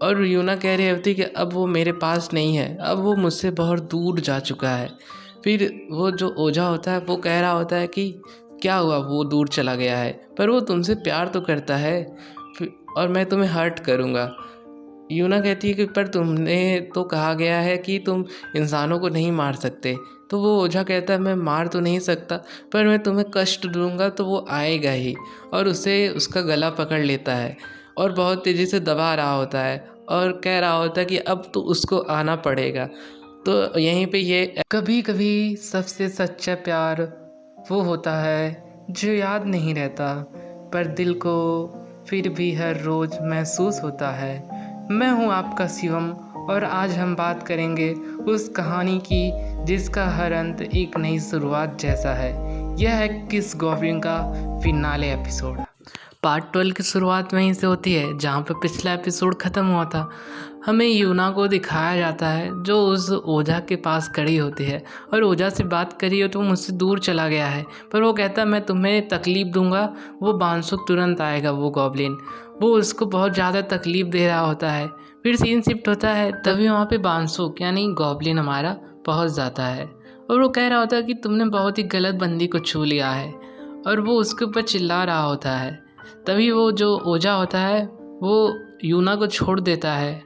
और यूना कह रही होती कि अब वो मेरे पास नहीं है, अब वो मुझसे बहुत दूर जा चुका है। फिर वो जो ओझा होता है वो कह रहा होता है कि क्या हुआ, वो दूर चला गया है पर वो तुमसे प्यार तो करता है और मैं तुम्हें हर्ट करूँगा। यूना कहती है कि पर तुमने तो कहा गया है कि तुम इंसानों को नहीं मार सकते। तो वो ओझा कहता है मैं मार तो नहीं सकता पर मैं तुम्हें कष्ट दूंगा तो वो आएगा ही, और उसे उसका गला पकड़ लेता है और बहुत तेज़ी से दबा रहा होता है और कह रहा होता है कि अब तो उसको आना पड़ेगा। तो यहीं पे ये कभी कभी सबसे सच्चा प्यार वो होता है जो याद नहीं रहता पर दिल को फिर भी हर रोज़ महसूस होता है। मैं हूँ आपका शिवम और आज हम बात करेंगे उस कहानी की जिसका हर अंत एक नई शुरुआत जैसा है। यह है किस गॉब्लिन का फिनाले एपिसोड। पार्ट 12 की शुरुआत वहीं से होती है जहाँ पे पिछला एपिसोड ख़त्म हुआ था। हमें यूना को दिखाया जाता है जो उस ओझा के पास खड़ी होती है और ओझा से बात करी हो तो वो मुझसे दूर चला गया है, पर वो कहता है मैं तुम्हें तकलीफ़ दूंगा, वो बांसुक तुरंत आएगा। वो गॉब्लिन वो उसको बहुत ज़्यादा तकलीफ़ दे रहा होता है। फिर सीन शिफ्ट होता है, तभी वहाँ पे बांसुक यानी गॉब्लिन हमारा पहुँच जाता है और वो कह रहा होता है कि तुमने बहुत ही गलत बंदी को छू लिया है, और वो उसके ऊपर चिल्ला रहा होता है। तभी वो जो ओझा होता है वो यूना को छोड़ देता है।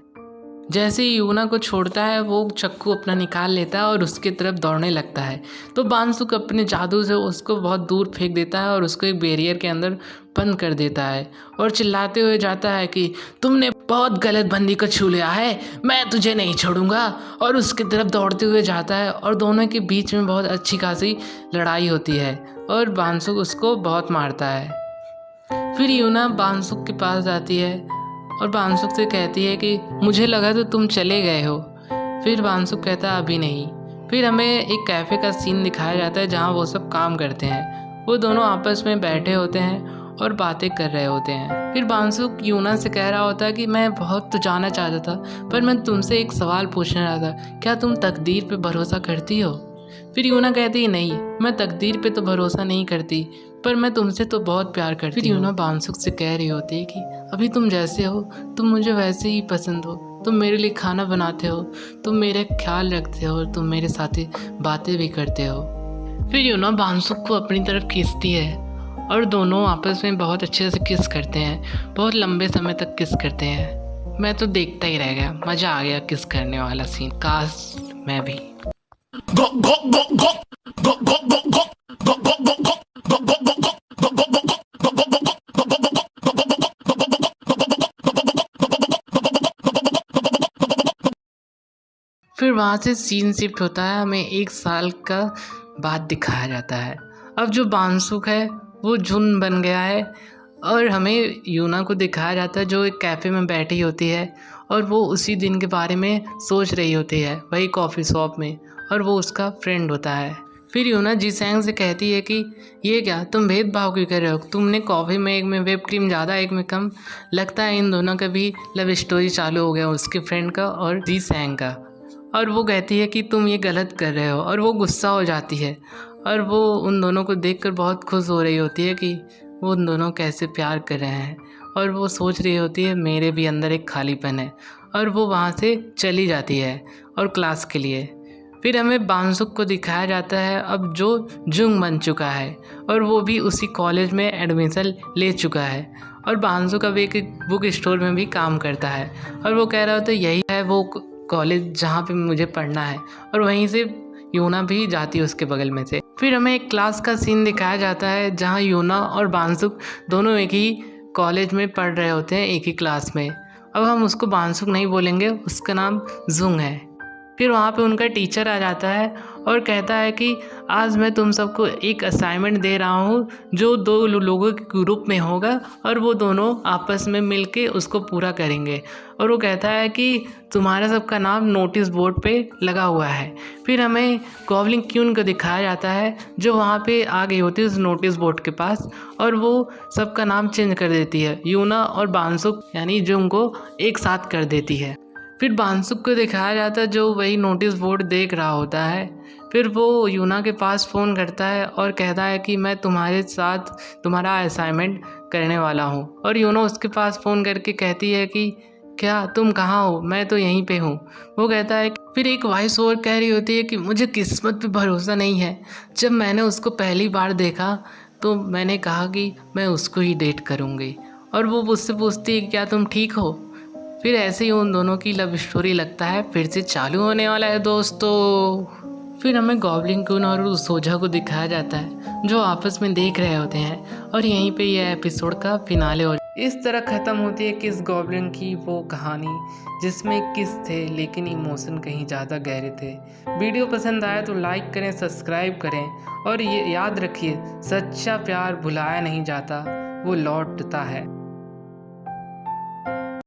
जैसे ही यूना को छोड़ता है वो चक्कू अपना निकाल लेता है और उसकी तरफ दौड़ने लगता है। तो बांसुक अपने जादू से उसको बहुत दूर फेंक देता है और उसको एक बैरियर के अंदर बंद कर देता है और चिल्लाते हुए जाता है कि तुमने बहुत गलत बंदी को छू लिया है, मैं तुझे नहीं छोड़ूंगा। और उसकी तरफ दौड़ते हुए जाता है और दोनों के बीच में बहुत अच्छी खासी लड़ाई होती है और बांसुक उसको बहुत मारता है। फिर यूना बांसुक के पास जाती है और बांसुक से कहती है कि मुझे लगा तो तुम चले गए हो। फिर बांसुक कहता है अभी नहीं। फिर हमें एक कैफ़े का सीन दिखाया जाता है जहाँ वो सब काम करते हैं। वो दोनों आपस में बैठे होते हैं और बातें कर रहे होते हैं। फिर बांसुक यूना से कह रहा होता है कि मैं बहुत तो जाना चाहता था पर मैं तुमसे एक सवाल पूछने रहा था, क्या तुम तकदीर पे भरोसा करती हो? फिर यूना कहती है नहीं, मैं तकदीर पे तो भरोसा नहीं करती पर मैं तुमसे तो बहुत प्यार करती हूँ। फिर यूना बांसुक से कह रही होती है कि अभी तुम जैसे हो तुम मुझे वैसे ही पसंद हो, तुम मेरे लिए खाना बनाते हो, तुम मेरा ख्याल रखते हो, तुम मेरे साथ बातें भी करते हो। फिर यूना बांसुक को अपनी तरफ खींचती है और दोनों आपस में बहुत अच्छे से किस करते हैं, बहुत लंबे समय तक किस करते हैं। मैं तो देखता ही रह गया, मज़ा आ गया किस करने वाला सीन, काश मैं भी। फिर वहाँ से सीन शिफ्ट होता है, हमें 1 साल का बाद दिखाया जाता है। अब जो बांसुक है वो जुन बन गया है और हमें यूना को दिखाया जाता है जो एक कैफ़े में बैठी होती है और वो उसी दिन के बारे में सोच रही होती है वही कॉफ़ी शॉप में, और वो उसका फ्रेंड होता है। फिर यूना जीसैंग से कहती है कि ये क्या तुम भेदभाव क्यों कर रहे हो, तुमने कॉफ़ी में एक में व्हिप क्रीम ज़्यादा एक में कम। लगता है इन दोनों का भी लव स्टोरी चालू हो गया, उसके फ्रेंड का और जीसैंग का। और वो कहती है कि तुम ये गलत कर रहे हो और वो गुस्सा हो जाती है और वो उन दोनों को देखकर बहुत खुश हो रही होती है कि वो उन दोनों कैसे प्यार कर रहे हैं, और वो सोच रही होती है मेरे भी अंदर एक खालीपन है, और वो वहाँ से चली जाती है और क्लास के लिए। फिर हमें बांसुक को दिखाया जाता है अब जो जुंग बन चुका है और वो भी उसी कॉलेज में एडमिशन ले चुका है, और बांसुक अब एक बुक स्टोर में भी काम करता है और वो कह रहा होता है यही है वो कॉलेज जहाँ पे मुझे पढ़ना है, और वहीं से यूना भी जाती है उसके बगल में से। फिर हमें एक क्लास का सीन दिखाया जाता है जहाँ यूना और बांसुक दोनों एक ही कॉलेज में पढ़ रहे होते हैं, एक ही क्लास में। अब हम उसको बांसुक नहीं बोलेंगे, उसका नाम जुंग है। फिर वहाँ पे उनका टीचर आ जाता है और कहता है कि आज मैं तुम सबको एक असाइनमेंट दे रहा हूँ जो 2 लोगों के ग्रुप में होगा और वो दोनों आपस में मिलके उसको पूरा करेंगे, और वो कहता है कि तुम्हारा सबका नाम नोटिस बोर्ड पे लगा हुआ है। फिर हमें गॉब्लिन क्यून को दिखाया जाता है जो वहाँ पे आ गई होती है उस नोटिस बोर्ड के पास, और वो सबका नाम चेंज कर देती है, यूना और बांसुक यानी जुंग को एक साथ कर देती है। फिर बांसुक को दिखाया जाता है जो वही नोटिस बोर्ड देख रहा होता है। फिर वो यूना के पास फ़ोन करता है और कहता है कि मैं तुम्हारे साथ तुम्हारा असाइनमेंट करने वाला हूँ, और यूना उसके पास फ़ोन करके कहती है कि क्या तुम कहाँ हो? मैं तो यहीं पे हूँ। वो कहता है फिर एक वॉइस ओवर कह रही होती है कि मुझे किस्मत पे भरोसा नहीं है। जब मैंने उसको पहली बार देखा तो मैंने कहा कि मैं उसको ही डेट करूँगी। और वो मुझसे पूछती है कि क्या तुम ठीक हो? फिर ऐसे ही उन दोनों की लव स्टोरी लगता है फिर से चालू होने वाला है दोस्तों। फिर हमें गॉब्लिन क्वीन और उस सोजा को दिखाया जाता है जो आपस में देख रहे होते हैं और यहीं पे यह एपिसोड का फिनाले हो इस तरह ख़त्म होती है किस गॉब्लिन की वो कहानी जिसमें किस थे लेकिन इमोशन कहीं ज़्यादा गहरे थे। वीडियो पसंद आया तो लाइक करें, सब्सक्राइब करें और ये याद रखिए, सच्चा प्यार भुलाया नहीं जाता, वो लौटता है।